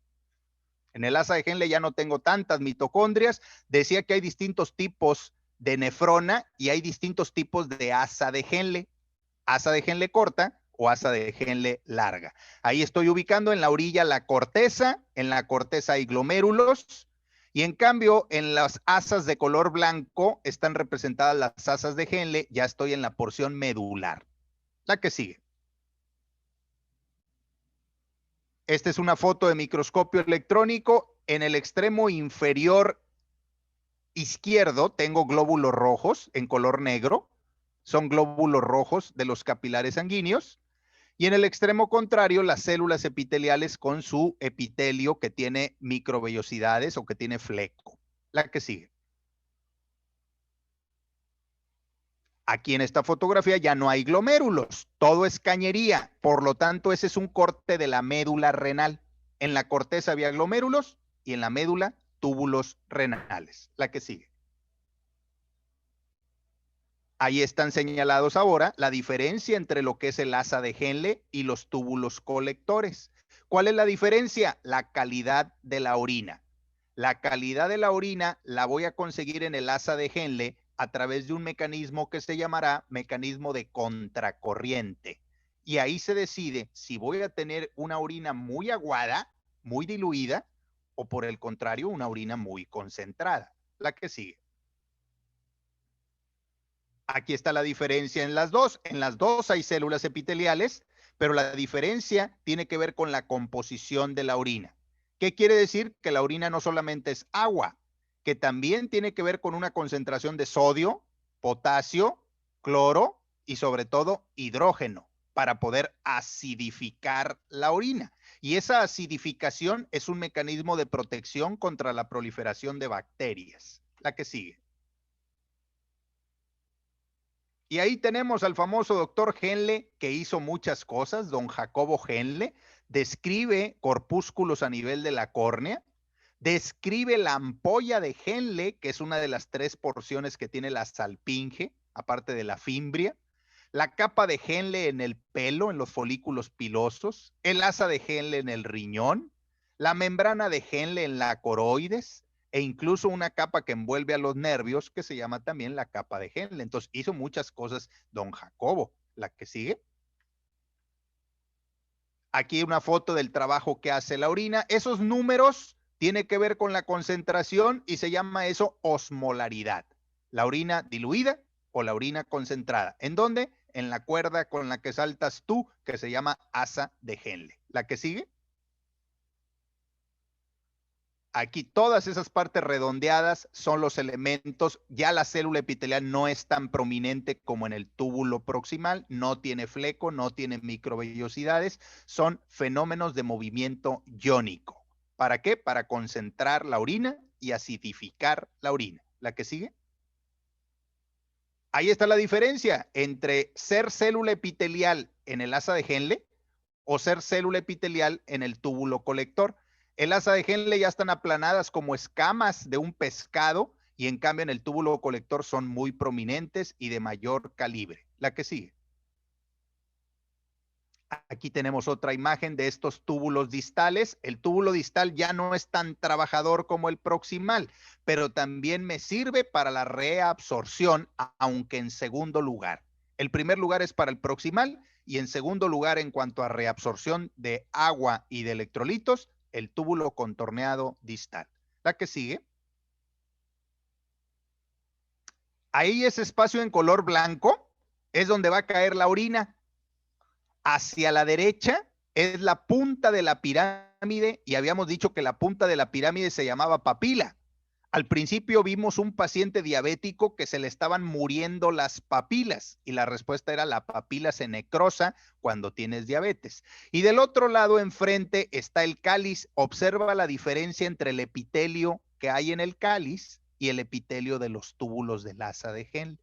En el asa de Henle ya no tengo tantas mitocondrias. Decía que hay distintos tipos de nefrona y hay distintos tipos de asa de Henle. Asa de Henle corta o asa de Henle larga. Ahí estoy ubicando en la orilla la corteza, en la corteza hay glomérulos, y en cambio en las asas de color blanco están representadas las asas de Henle, ya estoy en la porción medular. La que sigue. Esta es una foto de microscopio electrónico. En el extremo inferior izquierdo tengo glóbulos rojos en color negro. Son glóbulos rojos de los capilares sanguíneos. Y en el extremo contrario, las células epiteliales con su epitelio que tiene microvellosidades o que tiene fleco. La que sigue. Aquí en esta fotografía ya no hay glomérulos, todo es cañería, por lo tanto ese es un corte de la médula renal. En la corteza había glomérulos y en la médula túbulos renales. La que sigue. Ahí están señalados ahora la diferencia entre lo que es el asa de Henle y los túbulos colectores. ¿Cuál es la diferencia? La calidad de la orina. La calidad de la orina la voy a conseguir en el asa de Henle a través de un mecanismo que se llamará mecanismo de contracorriente. Y ahí se decide si voy a tener una orina muy aguada, muy diluida, o por el contrario, una orina muy concentrada. La que sigue. Aquí está la diferencia en las dos. En las dos hay células epiteliales, pero la diferencia tiene que ver con la composición de la orina. ¿Qué quiere decir? Que la orina no solamente es agua, que también tiene que ver con una concentración de sodio, potasio, cloro y sobre todo hidrógeno para poder acidificar la orina. Y esa acidificación es un mecanismo de protección contra la proliferación de bacterias. La que sigue. Y ahí tenemos al famoso doctor Henle, que hizo muchas cosas, don Jacobo Henle, describe corpúsculos a nivel de la córnea, describe la ampolla de Henle, que es una de las 3 porciones que tiene la salpinge, aparte de la fimbria, la capa de Henle en el pelo, en los folículos pilosos, el asa de Henle en el riñón, la membrana de Henle en la coroides, e incluso una capa que envuelve a los nervios que se llama también la capa de Henle. Entonces hizo muchas cosas don Jacobo. La que sigue. Aquí una foto del trabajo que hace la orina. Esos números tienen que ver con la concentración y se llama eso osmolaridad. La orina diluida o la orina concentrada. ¿En dónde? En la cuerda con la que saltas tú, que se llama asa de Henle. La que sigue. Aquí todas esas partes redondeadas son los elementos. Ya la célula epitelial no es tan prominente como en el túbulo proximal, no tiene fleco, no tiene microvellosidades, son fenómenos de movimiento iónico. ¿Para qué? Para concentrar la orina y acidificar la orina. ¿La que sigue? Ahí está la diferencia entre ser célula epitelial en el asa de Henle o ser célula epitelial en el túbulo colector. El asa de Henle ya están aplanadas como escamas de un pescado y en cambio en el túbulo colector son muy prominentes y de mayor calibre. La que sigue. Aquí tenemos otra imagen de estos túbulos distales. El túbulo distal ya no es tan trabajador como el proximal, pero también me sirve para la reabsorción, aunque en segundo lugar. El primer lugar es para el proximal y en segundo lugar, en cuanto a reabsorción de agua y de electrolitos, el túbulo contorneado distal. La que sigue. Ahí ese espacio en color blanco es donde va a caer la orina. Hacia la derecha es la punta de la pirámide y habíamos dicho que la punta de la pirámide se llamaba papila. Al principio vimos un paciente diabético que se le estaban muriendo las papilas y la respuesta era la papila se necrosa cuando tienes diabetes. Y del otro lado enfrente está el cáliz. Observa la diferencia entre el epitelio que hay en el cáliz y el epitelio de los túbulos del asa de Henle.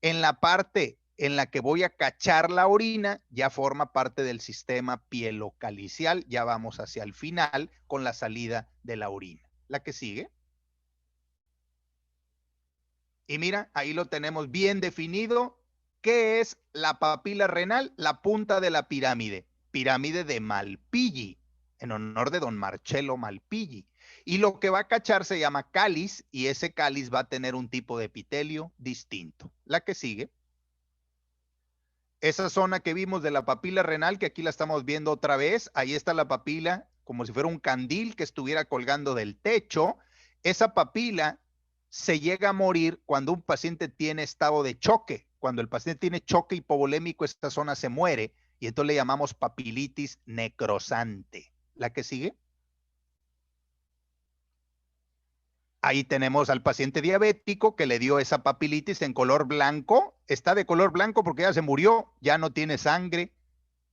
En la parte en la que voy a cachar la orina, ya forma parte del sistema pielocalicial, ya vamos hacia el final con la salida de la orina. La que sigue. Y mira, ahí lo tenemos bien definido. ¿Qué es la papila renal? La punta de la pirámide. Pirámide de Malpighi, en honor de don Marcello Malpighi. Y lo que va a cachar se llama cáliz y ese cáliz va a tener un tipo de epitelio distinto. La que sigue. esa zona que vimos de la papila renal, que aquí la estamos viendo otra vez, ahí está la papila como si fuera un candil que estuviera colgando del techo. Esa papila se llega a morir cuando un paciente tiene estado de choque. Cuando el paciente tiene choque hipovolémico, esta zona se muere y entonces le llamamos papilitis necrosante. ¿La que sigue? Ahí tenemos al paciente diabético que le dio esa papilitis en color blanco. Está de color blanco porque ya se murió, ya no tiene sangre,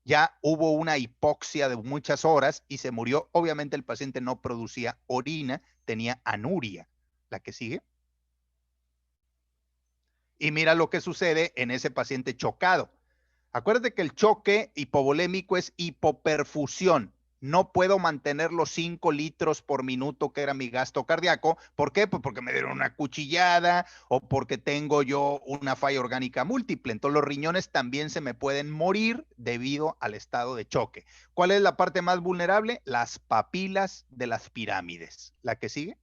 ya hubo una hipoxia de muchas horas y se murió. Obviamente el paciente no producía orina, tenía anuria. ¿La que sigue? Y mira lo que sucede en ese paciente chocado. Acuérdate que el choque hipovolémico es hipoperfusión. No puedo mantener los 5 litros por minuto que era mi gasto cardíaco. ¿Por qué? Pues porque me dieron una cuchillada o porque tengo yo una falla orgánica múltiple. Entonces los riñones también se me pueden morir debido al estado de choque. ¿Cuál es la parte más vulnerable? Las papilas de las pirámides. ¿La que sigue?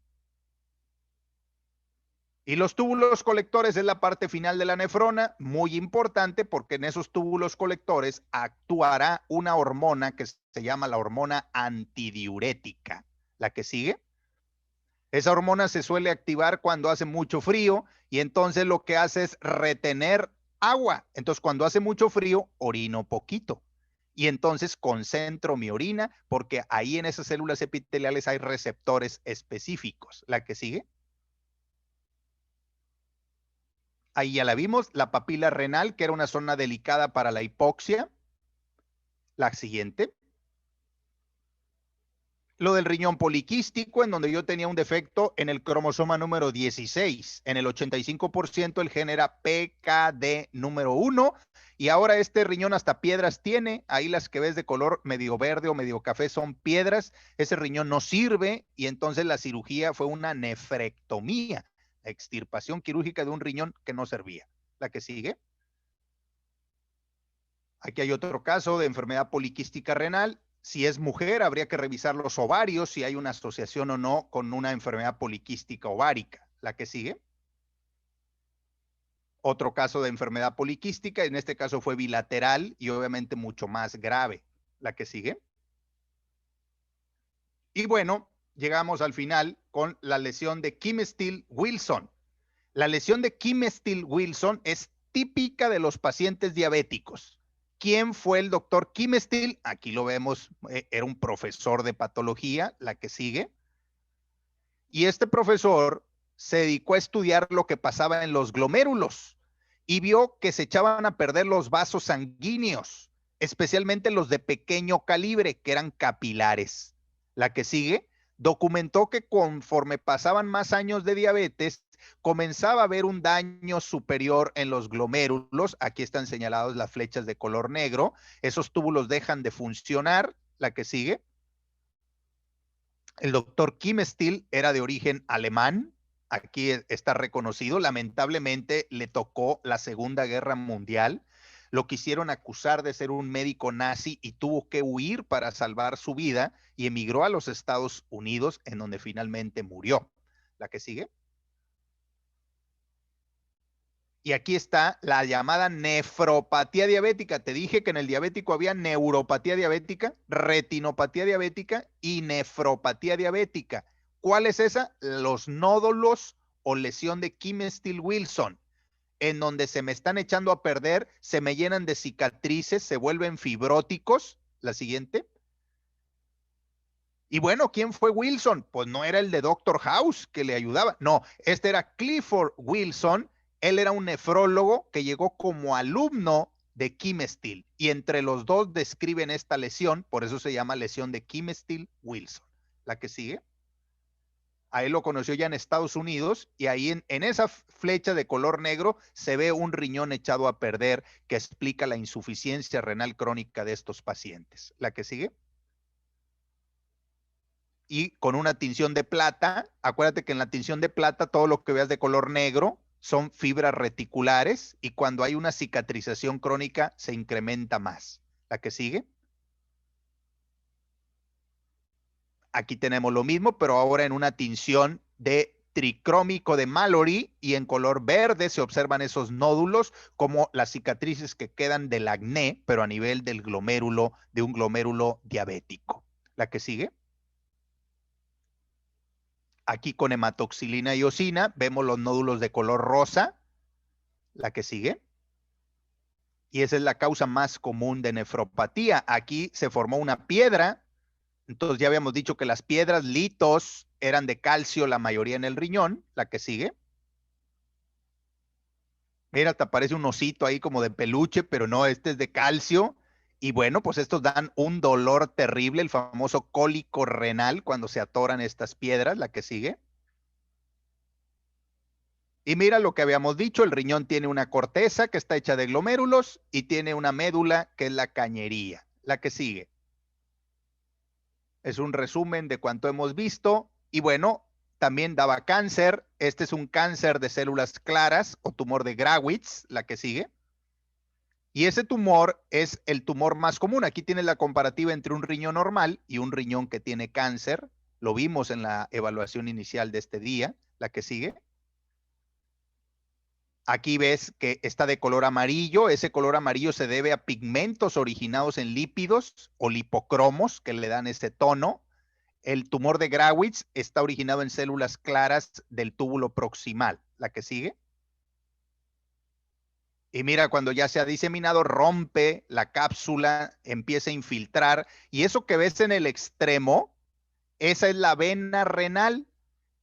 Y los túbulos colectores es la parte final de la nefrona, muy importante porque en esos túbulos colectores actuará una hormona que se llama la hormona antidiurética. ¿La que sigue? Esa hormona se suele activar cuando hace mucho frío y entonces lo que hace es retener agua. Entonces cuando hace mucho frío, orino poquito. Y entonces concentro mi orina porque ahí en esas células epiteliales hay receptores específicos. ¿La que sigue? Ahí ya la vimos, la papila renal, que era una zona delicada para la hipoxia. La siguiente. Lo del riñón poliquístico, en donde yo tenía un defecto en el cromosoma número 16. En el 85% el gen era PKD número 1. Y ahora este riñón hasta piedras tiene. Ahí las que ves de color medio verde o medio café son piedras. Ese riñón no sirve y entonces la cirugía fue una nefrectomía, la extirpación quirúrgica de un riñón que no servía. La que sigue. Aquí hay otro caso de enfermedad poliquística renal. Si es mujer, habría que revisar los ovarios, si hay una asociación o no con una enfermedad poliquística ovárica. ¿La que sigue? Otro caso de enfermedad poliquística, en este caso fue bilateral y obviamente mucho más grave. ¿La que sigue? Y bueno, llegamos al final con la lesión de Kim Steele-Wilson. La lesión de Kim Steele-Wilson es típica de los pacientes diabéticos. ¿Quién fue el doctor Kim Steele? Aquí lo vemos, era un profesor de patología, la que sigue. Y este profesor se dedicó a estudiar lo que pasaba en los glomérulos y vio que se echaban a perder los vasos sanguíneos, especialmente los de pequeño calibre, que eran capilares. La que sigue documentó que conforme pasaban más años de diabetes, comenzaba a haber un daño superior en los glomérulos. Aquí están señalados las flechas de color negro. Esos túbulos dejan de funcionar. La que sigue. El doctor Kim Steele era de origen alemán. Aquí está reconocido. Lamentablemente le tocó la Segunda Guerra Mundial. Lo quisieron acusar de ser un médico nazi y tuvo que huir para salvar su vida y emigró a los Estados Unidos, en donde finalmente murió. ¿La que sigue? Y aquí está la llamada nefropatía diabética. Te dije que en el diabético había neuropatía diabética, retinopatía diabética y nefropatía diabética. ¿Cuál es esa? Los nódulos o lesión de Kim Steele-Wilson, en donde se me están echando a perder, se me llenan de cicatrices, se vuelven fibróticos. La siguiente. Y bueno, ¿quién fue Wilson? Pues no era el de Doctor House que le ayudaba. No, este era Clifford Wilson. Él era un nefrólogo que llegó como alumno de Kim Steele. Y entre los dos describen esta lesión, por eso se llama lesión de Kim Steele-Wilson. La que sigue. A él lo conoció ya en Estados Unidos y ahí en esa flecha de color negro se ve un riñón echado a perder que explica la insuficiencia renal crónica de estos pacientes. La que sigue. Y con una tinción de plata, acuérdate que en la tinción de plata todo lo que veas de color negro son fibras reticulares y cuando hay una cicatrización crónica se incrementa más. ¿La que sigue? Aquí tenemos lo mismo, pero ahora en una tinción de tricrómico de Mallory, y en color verde se observan esos nódulos como las cicatrices que quedan del acné, pero a nivel del glomérulo, de un glomérulo diabético. La que sigue. Aquí con hematoxilina y eosina vemos los nódulos de color rosa. La que sigue. Y esa es la causa más común de nefropatía. Aquí se formó una piedra. Entonces ya habíamos dicho que las piedras litos eran de calcio, la mayoría en el riñón. La que sigue. Mira, te aparece un osito ahí como de peluche, pero no, este es de calcio. Y bueno, pues estos dan un dolor terrible, el famoso cólico renal cuando se atoran estas piedras. La que sigue. Y mira lo que habíamos dicho, el riñón tiene una corteza que está hecha de glomérulos y tiene una médula que es la cañería. La que sigue. Es un resumen de cuanto hemos visto. Y bueno, también daba cáncer. Este es un cáncer de células claras o tumor de Grawitz. La que sigue. Y ese tumor es el tumor más común. Aquí tienes la comparativa entre un riñón normal y un riñón que tiene cáncer. Lo vimos en la evaluación inicial de este día. La que sigue. Aquí ves que está de color amarillo. Ese color amarillo se debe a pigmentos originados en lípidos o lipocromos que le dan ese tono. El tumor de Grawitz está originado en células claras del túbulo proximal. La que sigue. Y mira, cuando ya se ha diseminado, rompe la cápsula, empieza a infiltrar. Y eso que ves en el extremo, esa es la vena renal.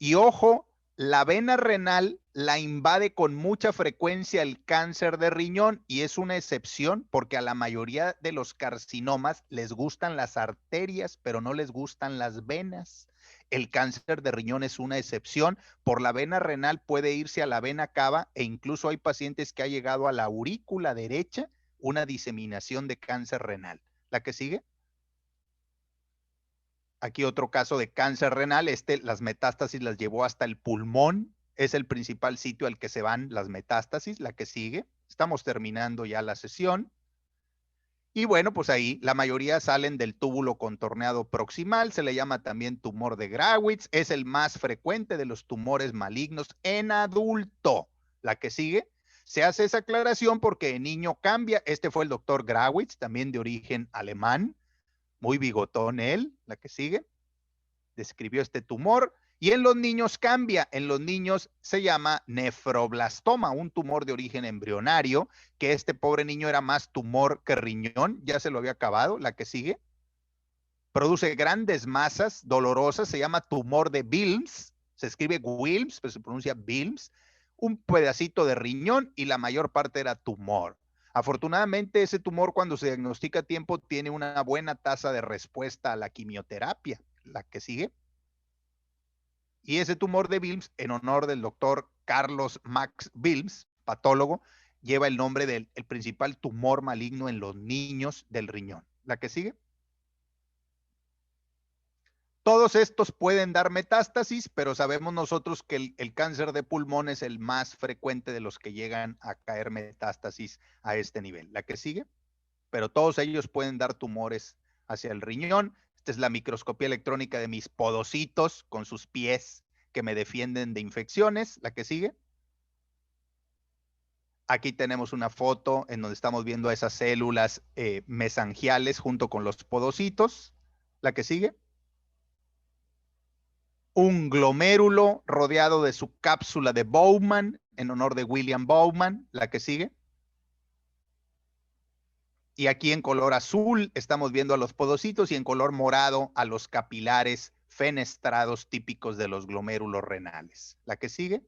Y ojo, la vena renal la invade con mucha frecuencia el cáncer de riñón y es una excepción porque a la mayoría de los carcinomas les gustan las arterias, pero no les gustan las venas. El cáncer de riñón es una excepción. Por la vena renal puede irse a la vena cava e incluso hay pacientes que ha llegado a la aurícula derecha una diseminación de cáncer renal. ¿La que sigue? Aquí otro caso de cáncer renal, las metástasis las llevó hasta el pulmón, es el principal sitio al que se van las metástasis. La que sigue, estamos terminando ya la sesión. Y bueno, pues ahí la mayoría salen del túbulo contorneado proximal, se le llama también tumor de Grawitz, es el más frecuente de los tumores malignos en adulto. La que sigue, se hace esa aclaración porque en niño cambia, este fue el doctor Grawitz, también de origen alemán, muy bigotón él. La que sigue. Describió este tumor y en los niños cambia. En los niños se llama nefroblastoma, un tumor de origen embrionario, que este pobre niño era más tumor que riñón, ya se lo había acabado. La que sigue. Produce grandes masas dolorosas, se llama tumor de Wilms, se escribe Wilms, pero se pronuncia Wilms, un pedacito de riñón y la mayor parte era tumor. Afortunadamente, ese tumor cuando se diagnostica a tiempo tiene una buena tasa de respuesta a la quimioterapia. La que sigue. Y ese tumor de Wilms, en honor del doctor Carlos Max Wilms, patólogo, lleva el nombre del principal tumor maligno en los niños del riñón. La que sigue. Todos estos pueden dar metástasis, pero sabemos nosotros que el cáncer de pulmón es el más frecuente de los que llegan a caer metástasis a este nivel. La que sigue. Pero todos ellos pueden dar tumores hacia el riñón. Esta es la microscopía electrónica de mis podocitos con sus pies que me defienden de infecciones. La que sigue. Aquí tenemos una foto en donde estamos viendo esas células mesangiales junto con los podocitos. La que sigue. Un glomérulo rodeado de su cápsula de Bowman en honor de William Bowman. La que sigue. Y aquí en color azul estamos viendo a los podocitos y en color morado a los capilares fenestrados típicos de los glomérulos renales. La que sigue.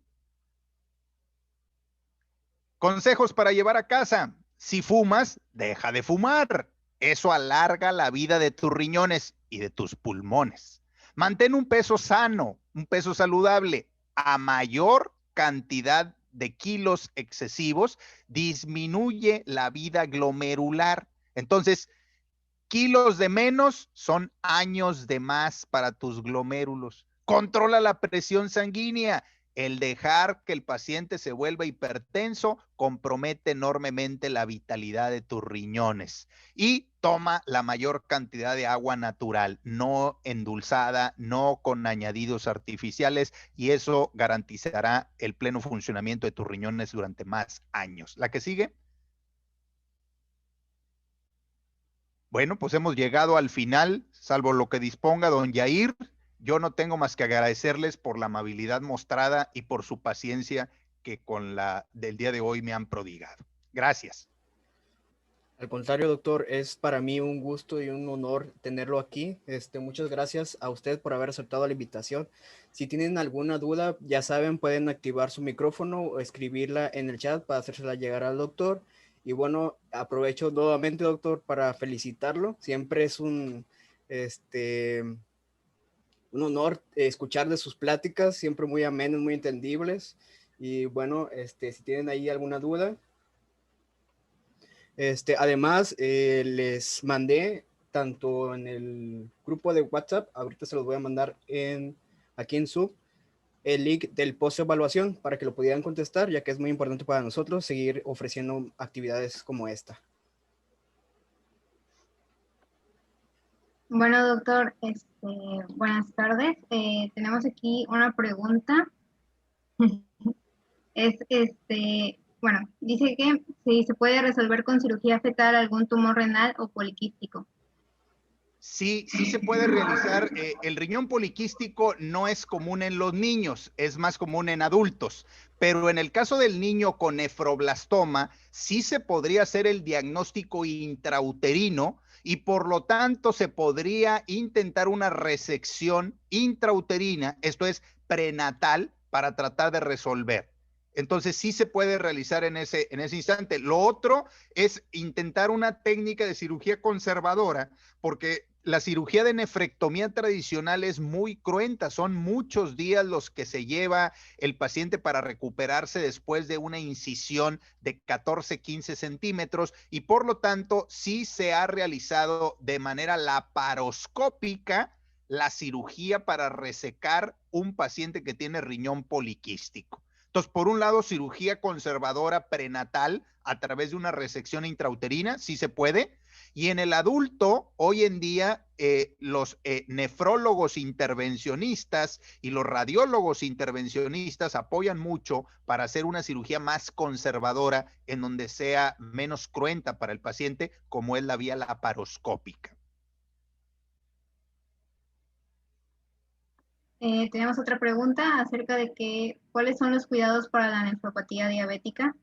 Consejos para llevar a casa. Si fumas, deja de fumar. Eso alarga la vida de tus riñones y de tus pulmones. Mantén un peso sano, un peso saludable. A mayor cantidad de kilos excesivos, disminuye la vida glomerular. Entonces, kilos de menos son años de más para tus glomérulos. Controla la presión sanguínea. El dejar que el paciente se vuelva hipertenso compromete enormemente la vitalidad de tus riñones. Y toma la mayor cantidad de agua natural, no endulzada, no con añadidos artificiales, y eso garantizará el pleno funcionamiento de tus riñones durante más años. ¿La que sigue? Bueno, pues hemos llegado al final, salvo lo que disponga don Yair. Yo no tengo más que agradecerles por la amabilidad mostrada y por su paciencia que con la del día de hoy me han prodigado. Gracias. Al contrario, doctor, es para mí un gusto y un honor tenerlo aquí. Muchas gracias a usted por haber aceptado la invitación. Si tienen alguna duda, ya saben, pueden activar su micrófono o escribirla en el chat para hacérsela llegar al doctor. Y bueno, aprovecho nuevamente, doctor, para felicitarlo. Siempre es un honor escuchar de sus pláticas, siempre muy amenas, muy entendibles. Y bueno, si tienen ahí alguna duda, además, les mandé tanto en el grupo de WhatsApp, ahorita se los voy a mandar aquí en Zoom, el link del post de evaluación para que lo pudieran contestar, ya que es muy importante para nosotros seguir ofreciendo actividades como esta. Bueno, doctor, buenas tardes. Tenemos aquí una pregunta. Bueno, dice que si se puede resolver con cirugía fetal algún tumor renal o poliquístico. Sí, sí se puede realizar. El riñón poliquístico no es común en los niños, es más común en adultos, pero en el caso del niño con nefroblastoma, sí se podría hacer el diagnóstico intrauterino y por lo tanto se podría intentar una resección intrauterina, esto es prenatal, para tratar de resolver. Entonces sí se puede realizar en ese instante. Lo otro es intentar una técnica de cirugía conservadora, porque la cirugía de nefrectomía tradicional es muy cruenta, son muchos días los que se lleva el paciente para recuperarse después de una incisión de 14, 15 centímetros y por lo tanto sí se ha realizado de manera laparoscópica la cirugía para resecar un paciente que tiene riñón poliquístico. Entonces, por un lado, cirugía conservadora prenatal a través de una resección intrauterina, sí se puede. Y en el adulto, hoy en día, los nefrólogos intervencionistas y los radiólogos intervencionistas apoyan mucho para hacer una cirugía más conservadora en donde sea menos cruenta para el paciente, como es la vía laparoscópica. Tenemos otra pregunta acerca de cuáles son los cuidados para la nefropatía diabética.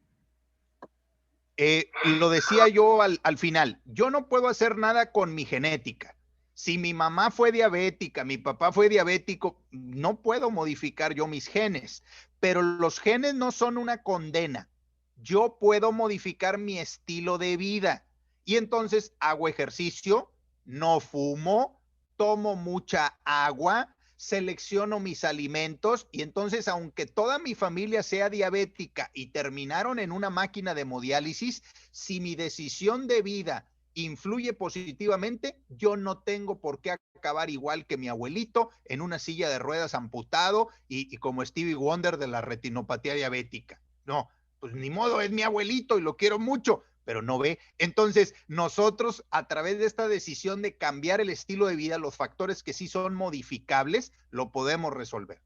Lo decía yo al final, yo no puedo hacer nada con mi genética. Si mi mamá fue diabética, mi papá fue diabético, no puedo modificar yo mis genes, pero los genes no son una condena. Yo puedo modificar mi estilo de vida y entonces hago ejercicio, no fumo, tomo mucha agua, selecciono mis alimentos y entonces aunque toda mi familia sea diabética y terminaron en una máquina de hemodiálisis, si mi decisión de vida influye positivamente, yo no tengo por qué acabar igual que mi abuelito en una silla de ruedas amputado y como Stevie Wonder de la retinopatía diabética. No, pues ni modo, es mi abuelito y lo quiero mucho, pero no ve. Entonces, nosotros a través de esta decisión de cambiar el estilo de vida, los factores que sí son modificables, lo podemos resolver.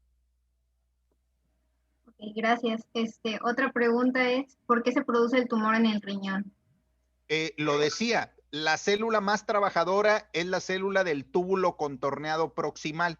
Okay, gracias. Otra pregunta es, ¿por qué se produce el tumor en el riñón? Lo decía, la célula más trabajadora es la célula del túbulo contorneado proximal.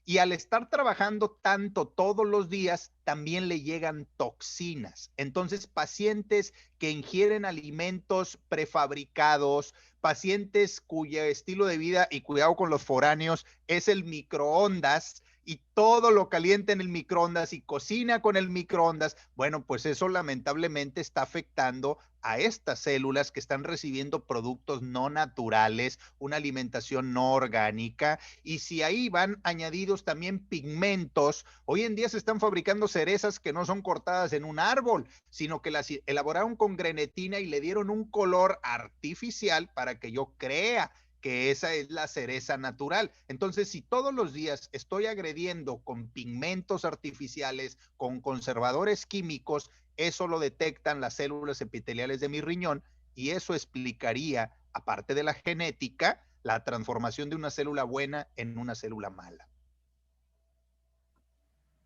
Y al estar trabajando tanto todos los días, también le llegan toxinas. Entonces, pacientes que ingieren alimentos prefabricados, pacientes cuyo estilo de vida, y cuidado con los foráneos, es el microondas, y todo lo calienta en el microondas y cocina con el microondas, bueno, pues eso lamentablemente está afectando a estas células que están recibiendo productos no naturales, una alimentación no orgánica, y si ahí van añadidos también pigmentos, hoy en día se están fabricando cerezas que no son cortadas en un árbol, sino que las elaboraron con grenetina y le dieron un color artificial para que yo crea que esa es la cereza natural. Entonces, si todos los días estoy agrediendo con pigmentos artificiales, con conservadores químicos, eso lo detectan las células epiteliales de mi riñón y eso explicaría, aparte de la genética, la transformación de una célula buena en una célula mala.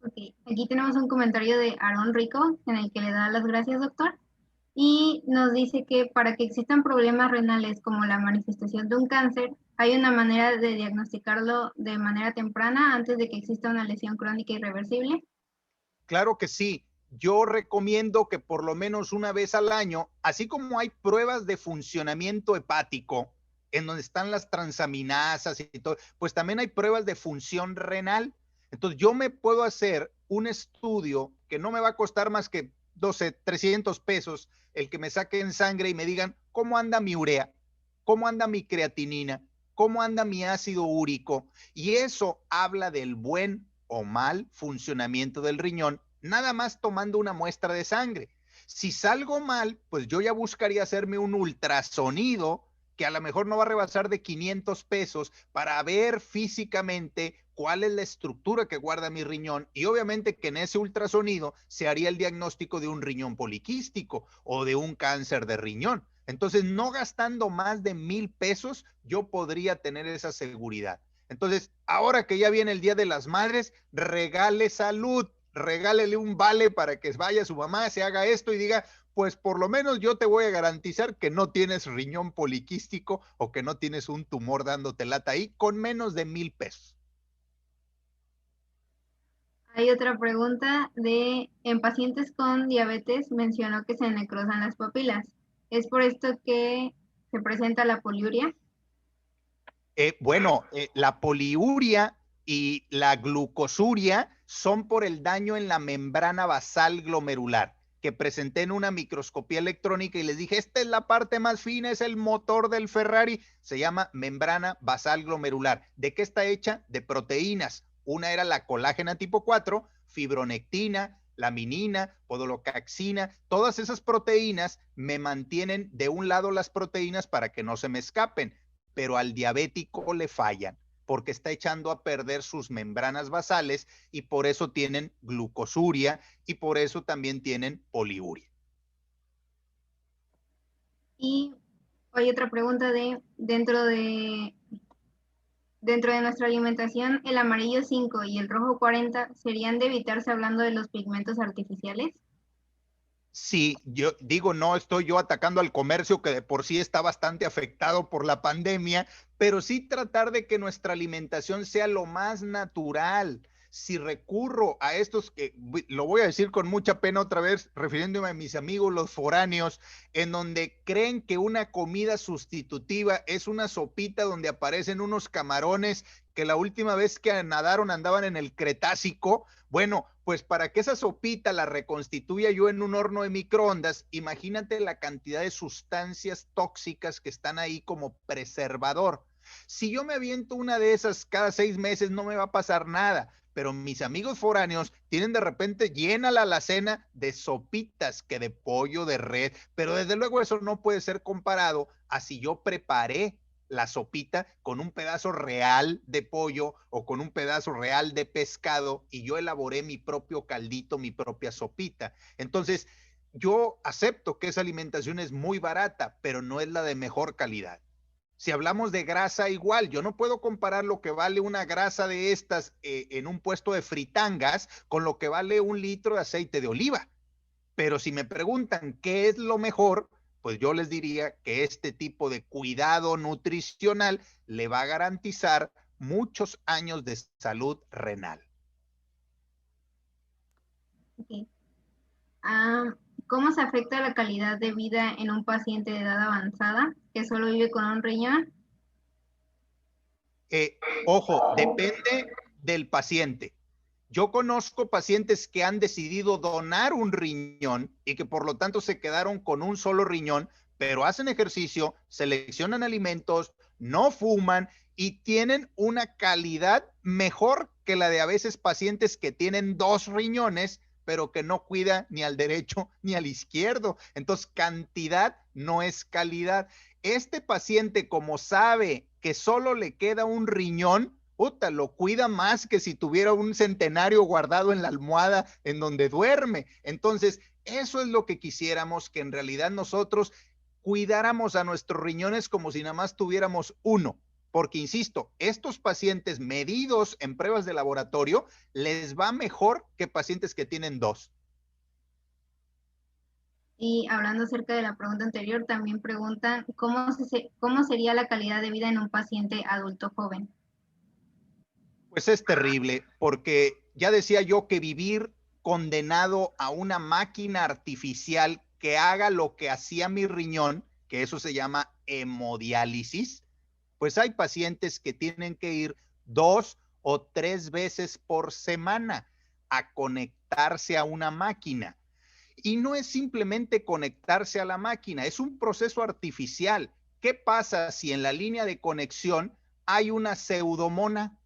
Ok, aquí tenemos un comentario de Aaron Rico en el que le da las gracias, doctor, y nos dice que para que existan problemas renales como la manifestación de un cáncer, hay una manera de diagnosticarlo de manera temprana antes de que exista una lesión crónica irreversible. Claro que sí. Yo recomiendo que por lo menos una vez al año, así como hay pruebas de funcionamiento hepático, en donde están las transaminasas y todo, pues también hay pruebas de función renal. Entonces yo me puedo hacer un estudio que no me va a costar más que 12, 300 pesos, el que me saquen sangre y me digan cómo anda mi urea, cómo anda mi creatinina, cómo anda mi ácido úrico. Y eso habla del buen o mal funcionamiento del riñón, nada más tomando una muestra de sangre. Si salgo mal, pues yo ya buscaría hacerme un ultrasonido que a lo mejor no va a rebasar de 500 pesos para ver físicamente cuál es la estructura que guarda mi riñón y obviamente que en ese ultrasonido se haría el diagnóstico de un riñón poliquístico o de un cáncer de riñón. Entonces, no gastando más de 1,000 pesos, yo podría tener esa seguridad. Entonces, ahora que ya viene el Día de las Madres, regale salud, regálele un vale para que vaya a su mamá, se haga esto y diga, pues por lo menos yo te voy a garantizar que no tienes riñón poliquístico o que no tienes un tumor dándote lata ahí con menos de 1,000 pesos. Hay otra pregunta en pacientes con diabetes mencionó que se necrosan las papilas. ¿Es por esto que se presenta la poliuria? La poliuria y la glucosuria son por el daño en la membrana basal glomerular, que presenté en una microscopía electrónica y les dije, esta es la parte más fina, es el motor del Ferrari, se llama membrana basal glomerular. ¿De qué está hecha? De proteínas. Una era la colágena tipo 4, fibronectina, laminina, podolocaxina, todas esas proteínas me mantienen de un lado las proteínas para que no se me escapen, pero al diabético le fallan porque está echando a perder sus membranas basales y por eso tienen glucosuria y por eso también tienen poliuria. Y hay otra pregunta dentro de nuestra alimentación, el amarillo 5 y el rojo 40 serían de evitarse hablando de los pigmentos artificiales. Sí, yo digo, no estoy yo atacando al comercio que de por sí está bastante afectado por la pandemia, pero sí tratar de que nuestra alimentación sea lo más natural. Si recurro a estos que lo voy a decir con mucha pena otra vez, refiriéndome a mis amigos los foráneos, en donde creen que una comida sustitutiva es una sopita donde aparecen unos camarones que la última vez que nadaron andaban en el Cretácico. Bueno, pues para que esa sopita la reconstituya yo en un horno de microondas, imagínate la cantidad de sustancias tóxicas que están ahí como preservador. Si yo me aviento una de esas cada 6 meses no me va a pasar nada, pero mis amigos foráneos tienen de repente llena la alacena de sopitas, que de pollo, de red, pero desde luego eso no puede ser comparado a si yo preparé la sopita con un pedazo real de pollo o con un pedazo real de pescado y yo elaboré mi propio caldito, mi propia sopita. Entonces, yo acepto que esa alimentación es muy barata, pero no es la de mejor calidad. Si hablamos de grasa, igual, yo no puedo comparar lo que vale una grasa de estas en un puesto de fritangas con lo que vale un litro de aceite de oliva. Pero si me preguntan qué es lo mejor, pues yo les diría que este tipo de cuidado nutricional le va a garantizar muchos años de salud renal. Okay. ¿Cómo se afecta la calidad de vida en un paciente de edad avanzada que solo vive con un riñón? Ojo, depende del paciente. Yo conozco pacientes que han decidido donar un riñón y que por lo tanto se quedaron con un solo riñón, pero hacen ejercicio, seleccionan alimentos, no fuman y tienen una calidad mejor que la de a veces pacientes que tienen 2 riñones, pero que no cuida ni al derecho ni al izquierdo. Entonces, cantidad no es calidad. Este paciente, como sabe que solo le queda un riñón, puta, lo cuida más que si tuviera un centenario guardado en la almohada en donde duerme. Entonces, eso es lo que quisiéramos, que en realidad nosotros cuidáramos a nuestros riñones como si nada más tuviéramos uno. Porque, insisto, estos pacientes medidos en pruebas de laboratorio les va mejor que pacientes que tienen dos. Y hablando acerca de la pregunta anterior, también preguntan cómo sería la calidad de vida en un paciente adulto joven. Pues es terrible, porque ya decía yo que vivir condenado a una máquina artificial que haga lo que hacía mi riñón, que eso se llama hemodiálisis, pues hay pacientes que tienen que ir 2 o 3 veces por semana a conectarse a una máquina. Y no es simplemente conectarse a la máquina, es un proceso artificial. ¿Qué pasa si en la línea de conexión hay una pseudomona?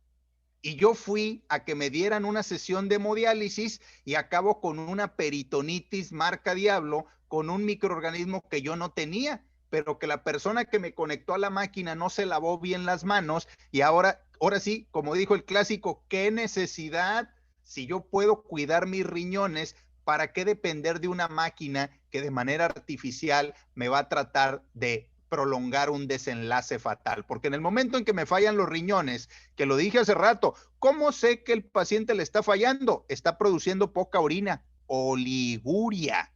Y yo fui a que me dieran una sesión de hemodiálisis y acabo con una peritonitis marca diablo, con un microorganismo que yo no tenía, pero que la persona que me conectó a la máquina no se lavó bien las manos y ahora sí, como dijo el clásico, ¿qué necesidad? Si yo puedo cuidar mis riñones, ¿para qué depender de una máquina que de manera artificial me va a tratar de prolongar un desenlace fatal? Porque en el momento en que me fallan los riñones, que lo dije hace rato, ¿cómo sé que el paciente le está fallando? Está produciendo poca orina, oliguria.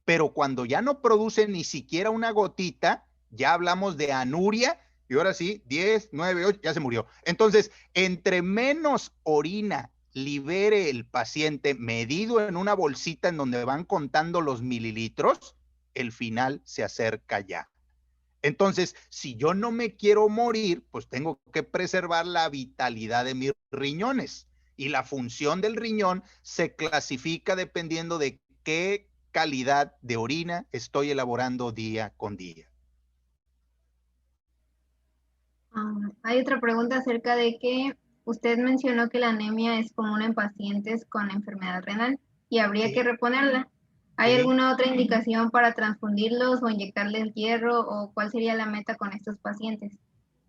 Pero cuando ya no produce ni siquiera una gotita, ya hablamos de anuria, y ahora sí, 10, 9, 8, ya se murió. Entonces, entre menos orina libere el paciente, medido en una bolsita en donde van contando los mililitros, el final se acerca ya. Entonces, si yo no me quiero morir, pues tengo que preservar la vitalidad de mis riñones. Y la función del riñón se clasifica dependiendo de qué calidad de orina estoy elaborando día con día. Hay otra pregunta acerca de que usted mencionó que la anemia es común en pacientes con enfermedad renal y habría que reponerla. ¿Hay alguna otra indicación para transfundirlos o inyectarles hierro o cuál sería la meta con estos pacientes?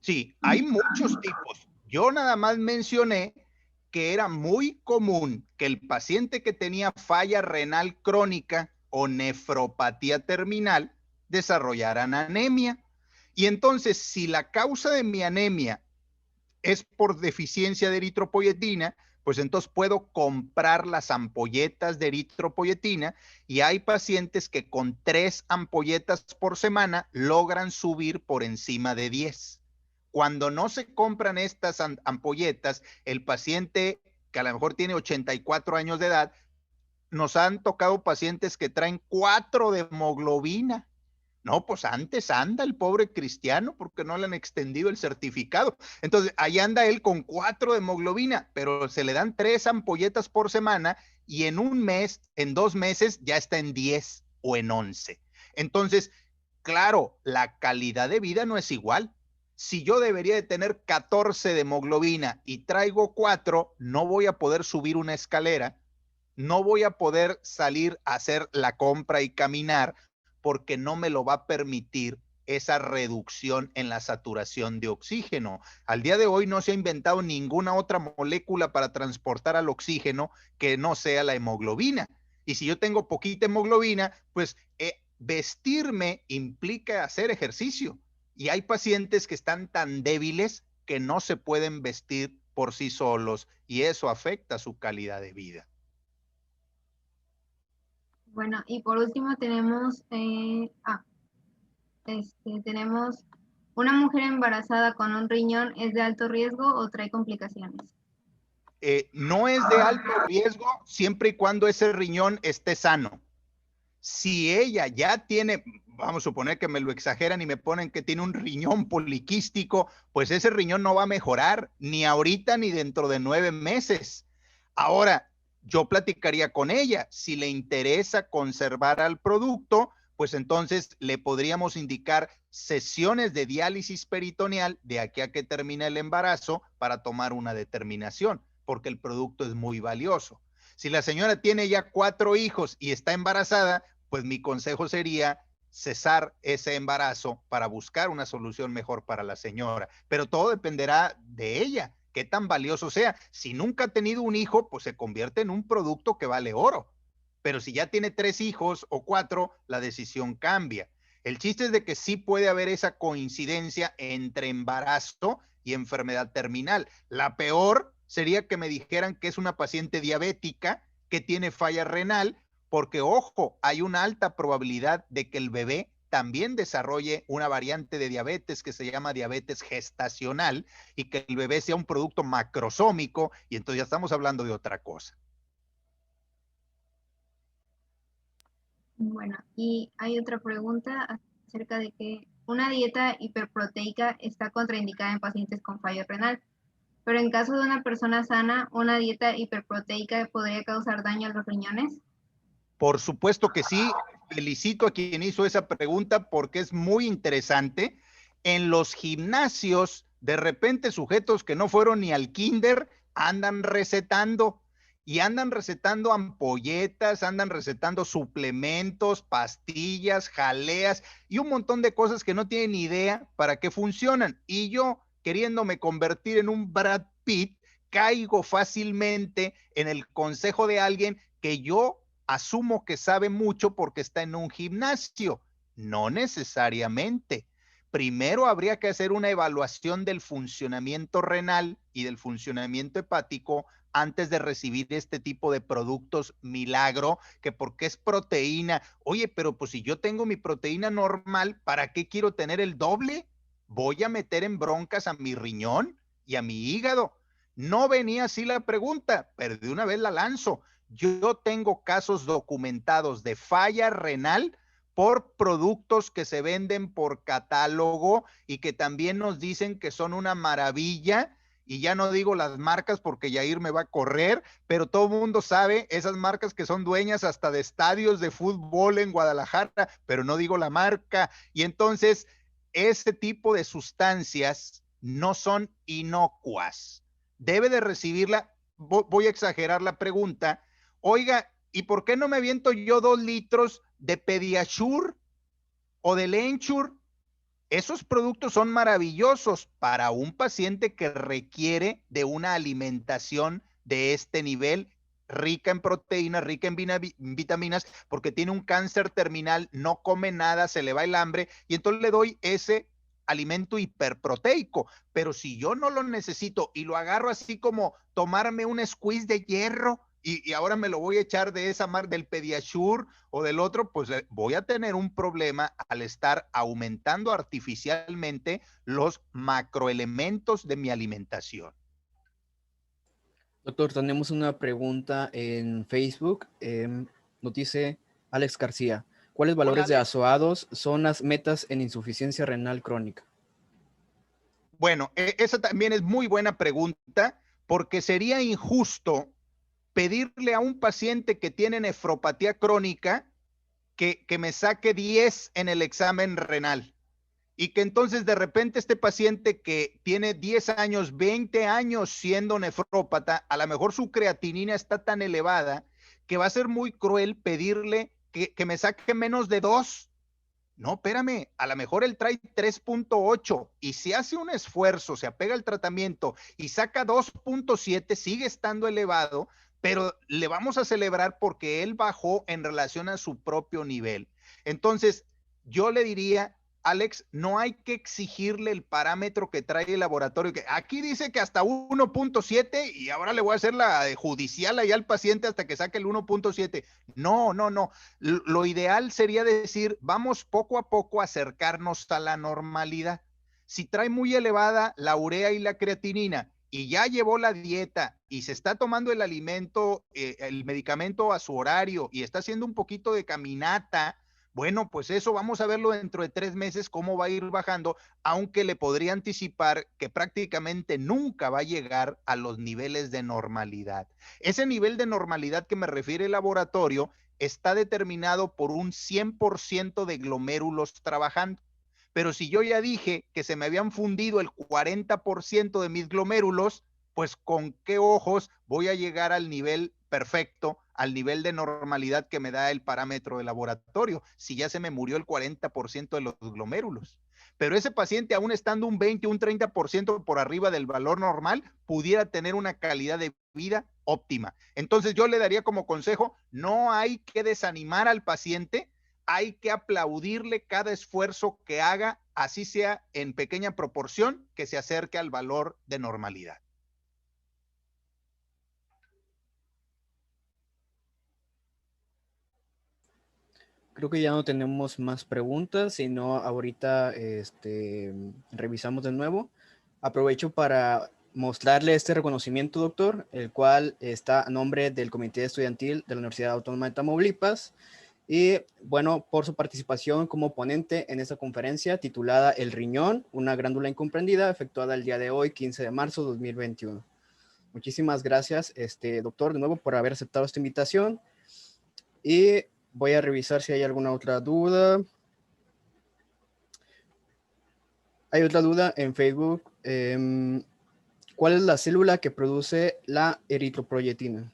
Sí, hay muchos tipos. Yo nada más mencioné que era muy común que el paciente que tenía falla renal crónica o nefropatía terminal desarrollaran anemia. Y entonces, si la causa de mi anemia es por deficiencia de eritropoyetina, pues entonces puedo comprar las ampolletas de eritropoyetina y hay pacientes que con 3 ampolletas por semana logran subir por encima de 10. Cuando no se compran estas ampolletas, el paciente que a lo mejor tiene 84 años de edad, nos han tocado pacientes que traen 4 de hemoglobina. No, pues antes anda el pobre cristiano porque no le han extendido el certificado. Entonces, ahí anda él con 4 de hemoglobina, pero se le dan 3 ampolletas por semana y en un mes, en 2 meses, ya está en 10 o en 11. Entonces, claro, la calidad de vida no es igual. Si yo debería de tener 14 de hemoglobina y traigo 4, no voy a poder subir una escalera, no voy a poder salir a hacer la compra y caminar porque no me lo va a permitir esa reducción en la saturación de oxígeno. Al día de hoy no se ha inventado ninguna otra molécula para transportar al oxígeno que no sea la hemoglobina. Y si yo tengo poquita hemoglobina, pues vestirme implica hacer ejercicio. Y hay pacientes que están tan débiles que no se pueden vestir por sí solos y eso afecta su calidad de vida. Bueno, y por último tenemos, tenemos una mujer embarazada con un riñón, ¿es de alto riesgo o trae complicaciones? No es de alto riesgo siempre y cuando ese riñón esté sano. Si ella ya tiene, vamos a suponer que me lo exageran y me ponen que tiene un riñón poliquístico, pues ese riñón no va a mejorar ni ahorita ni dentro de 9 meses. Ahora, yo platicaría con ella. Si le interesa conservar al producto, pues entonces le podríamos indicar sesiones de diálisis peritoneal de aquí a que termine el embarazo para tomar una determinación, porque el producto es muy valioso. Si la señora tiene ya 4 hijos y está embarazada, pues mi consejo sería cesar ese embarazo para buscar una solución mejor para la señora. Pero todo dependerá de ella, qué tan valioso sea. Si nunca ha tenido un hijo, pues se convierte en un producto que vale oro. Pero si ya tiene 3 hijos o 4, la decisión cambia. El chiste es de que sí puede haber esa coincidencia entre embarazo y enfermedad terminal. La peor sería que me dijeran que es una paciente diabética que tiene falla renal, porque ojo, hay una alta probabilidad de que el bebé también desarrolle una variante de diabetes que se llama diabetes gestacional y que el bebé sea un producto macrosómico, y entonces ya estamos hablando de otra cosa. Bueno, y hay otra pregunta acerca de que una dieta hiperproteica está contraindicada en pacientes con falla renal, pero en caso de una persona sana, ¿una dieta hiperproteica podría causar daño a los riñones? Por supuesto que sí. Felicito a quien hizo esa pregunta porque es muy interesante. En los gimnasios, de repente sujetos que no fueron ni al kinder andan recetando y andan recetando ampolletas, andan recetando suplementos, pastillas, jaleas y un montón de cosas que no tienen ni idea para qué funcionan. Y yo, queriéndome convertir en un Brad Pitt, caigo fácilmente en el consejo de alguien que yo asumo que sabe mucho porque está en un gimnasio. No necesariamente. Primero habría que hacer una evaluación del funcionamiento renal y del funcionamiento hepático antes de recibir este tipo de productos milagro, que porque es proteína. Oye, pero pues si yo tengo mi proteína normal, ¿para qué quiero tener el doble? Voy a meter en broncas a mi riñón y a mi hígado. No venía así la pregunta, pero de una vez la lanzo. Yo tengo casos documentados de falla renal por productos que se venden por catálogo y que también nos dicen que son una maravilla. Y ya no digo las marcas porque Yair me va a correr, pero todo el mundo sabe esas marcas que son dueñas hasta de estadios de fútbol en Guadalajara, pero no digo la marca. Y entonces, este tipo de sustancias no son inocuas. Debe de recibirla, voy a exagerar la pregunta. Oiga, ¿y por qué no me aviento yo 2 litros de Pediasure o de Lenchur? Esos productos son maravillosos para un paciente que requiere de una alimentación de este nivel, rica en proteínas, rica en vitaminas, porque tiene un cáncer terminal, no come nada, se le va el hambre, y entonces le doy ese alimento hiperproteico. Pero si yo no lo necesito y lo agarro así como tomarme un squeeze de hierro, y ahora me lo voy a echar de esa marca del Pediasure o del otro, pues voy a tener un problema al estar aumentando artificialmente los macroelementos de mi alimentación. Doctor, tenemos una pregunta en Facebook. Nos dice Alex García. ¿Cuáles valores de azoados son las metas en insuficiencia renal crónica? Bueno, esa también es muy buena pregunta porque sería injusto pedirle a un paciente que tiene nefropatía crónica que me saque 10 en el examen renal y que entonces de repente este paciente que tiene 10 años, 20 años siendo nefrópata, a lo mejor su creatinina está tan elevada que va a ser muy cruel pedirle que me saque menos de 2. No, espérame, a lo mejor él trae 3.8 y si hace un esfuerzo, se apega al tratamiento y saca 2.7, sigue estando elevado, pero le vamos a celebrar porque él bajó en relación a su propio nivel. Entonces, yo le diría, Alex, no hay que exigirle el parámetro que trae el laboratorio, que aquí dice que hasta 1.7 y ahora le voy a hacer la judicial allá al paciente hasta que saque el 1.7. No, no, no. Lo ideal sería decir, vamos poco a poco a acercarnos a la normalidad. Si trae muy elevada la urea y la creatinina y ya llevó la dieta y se está tomando el alimento, el medicamento a su horario y está haciendo un poquito de caminata, bueno, pues eso vamos a verlo dentro de 3 meses cómo va a ir bajando, aunque le podría anticipar que prácticamente nunca va a llegar a los niveles de normalidad. Ese nivel de normalidad que me refiere el laboratorio está determinado por un 100% de glomérulos trabajando. Pero si yo ya dije que se me habían fundido el 40% de mis glomérulos, pues con qué ojos voy a llegar al nivel perfecto al nivel de normalidad que me da el parámetro de laboratorio, si ya se me murió el 40% de los glomérulos. Pero ese paciente, aún estando un 20 o un 30% por arriba del valor normal, pudiera tener una calidad de vida óptima. Entonces yo le daría como consejo, no hay que desanimar al paciente, hay que aplaudirle cada esfuerzo que haga, así sea en pequeña proporción, que se acerque al valor de normalidad. Creo que ya no tenemos más preguntas, sino ahorita revisamos de nuevo. Aprovecho para mostrarle este reconocimiento, doctor, el cual está a nombre del Comité Estudiantil de la Universidad Autónoma de Tamaulipas y, bueno, por su participación como ponente en esta conferencia titulada El riñón, una glándula incomprendida, efectuada el día de hoy, 15 de marzo de 2021. Muchísimas gracias, doctor, de nuevo por haber aceptado esta invitación y voy a revisar si hay alguna otra duda. Hay otra duda en Facebook. ¿Cuál es la célula que produce la eritropoyetina?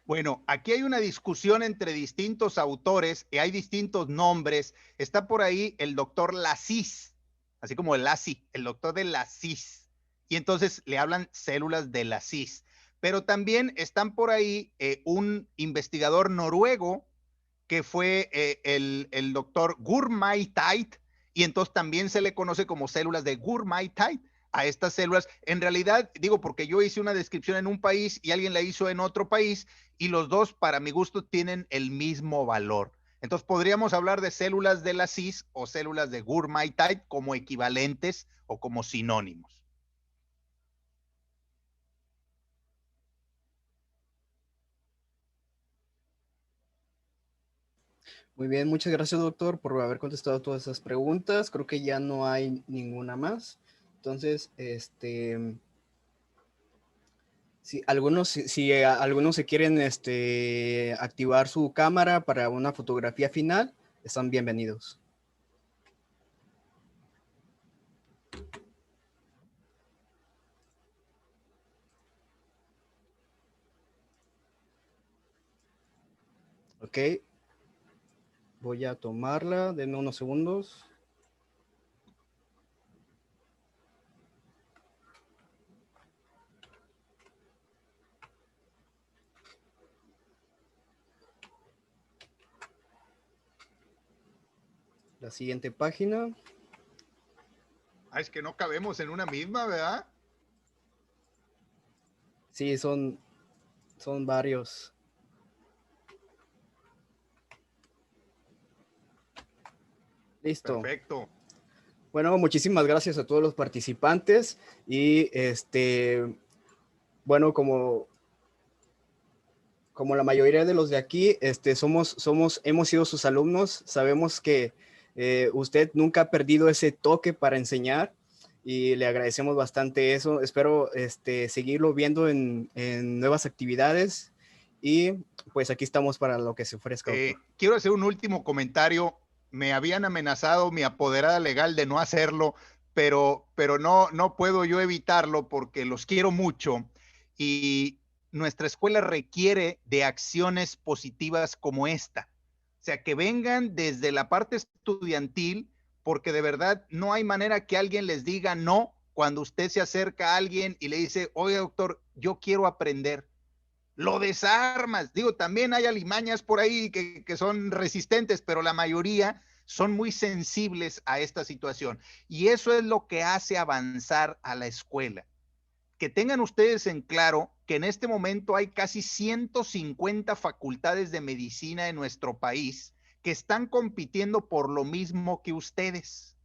Bueno, aquí hay una discusión entre distintos autores y hay distintos nombres. Está por ahí el doctor Lassis, así como el Lassi, el doctor de Lassis. Y entonces le hablan células de Lassis. Pero también están por ahí un investigador noruego que fue el doctor Gurmai-Teit, y entonces también se le conoce como células de Gurmai-Teit a estas células. En realidad, digo, porque yo hice una descripción en un país y alguien la hizo en otro país, y los dos, para mi gusto, tienen el mismo valor. Entonces, podríamos hablar de células de la CIS o células de Gurmai-Teit como equivalentes o como sinónimos. Muy bien, muchas gracias, doctor, por haber contestado todas esas preguntas. Creo que ya no hay ninguna más. Entonces, si algunos se quieren activar su cámara para una fotografía final, están bienvenidos. Ok. Voy a tomarla, denme unos segundos. La siguiente página. Ah, es que no cabemos en una misma, ¿verdad? Sí, son varios. Listo. Perfecto. Bueno, muchísimas gracias a todos los participantes y bueno, como la mayoría de los de aquí, hemos sido sus alumnos, sabemos que usted nunca ha perdido ese toque para enseñar y le agradecemos bastante eso. Espero seguirlo viendo en nuevas actividades y pues aquí estamos para lo que se ofrezca. Quiero hacer un último comentario. Me habían amenazado mi apoderada legal de no hacerlo, pero no puedo yo evitarlo porque los quiero mucho y nuestra escuela requiere de acciones positivas como esta. O sea, que vengan desde la parte estudiantil, porque de verdad no hay manera que alguien les diga no cuando usted se acerca a alguien y le dice, oye, doctor, yo quiero aprender. Lo desarmas. Digo, también hay alimañas por ahí que son resistentes, pero la mayoría son muy sensibles a esta situación. Y eso es lo que hace avanzar a la escuela. Que tengan ustedes en claro que en este momento hay casi 150 facultades de medicina en nuestro país que están compitiendo por lo mismo que ustedes.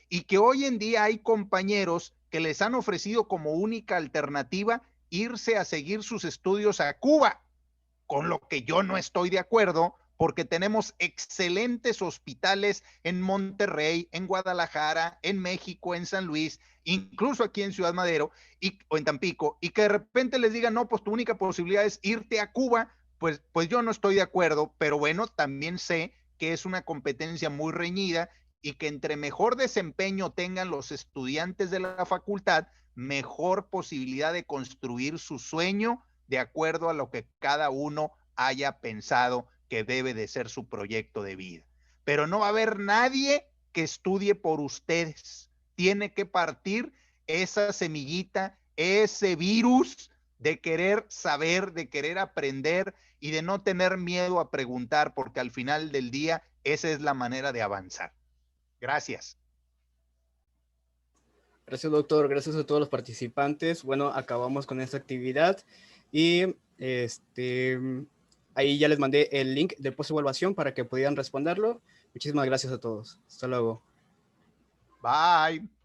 Y que hoy en día hay compañeros que les han ofrecido como única alternativa irse a seguir sus estudios a Cuba, con lo que yo no estoy de acuerdo, porque tenemos excelentes hospitales en Monterrey, en Guadalajara, en México, en San Luis, incluso aquí en Ciudad Madero o en Tampico, y que de repente les digan, no, pues tu única posibilidad es irte a Cuba, pues yo no estoy de acuerdo, pero bueno, también sé que es una competencia muy reñida y que entre mejor desempeño tengan los estudiantes de la facultad, mejor posibilidad de construir su sueño de acuerdo a lo que cada uno haya pensado que debe de ser su proyecto de vida. Pero no va a haber nadie que estudie por ustedes. Tiene que partir esa semillita, ese virus de querer saber, de querer aprender y de no tener miedo a preguntar, porque al final del día esa es la manera de avanzar. Gracias. Gracias, doctor. Gracias a todos los participantes. Bueno, acabamos con esta actividad y ahí ya les mandé el link de post-evaluación para que pudieran responderlo. Muchísimas gracias a todos. Hasta luego. Bye.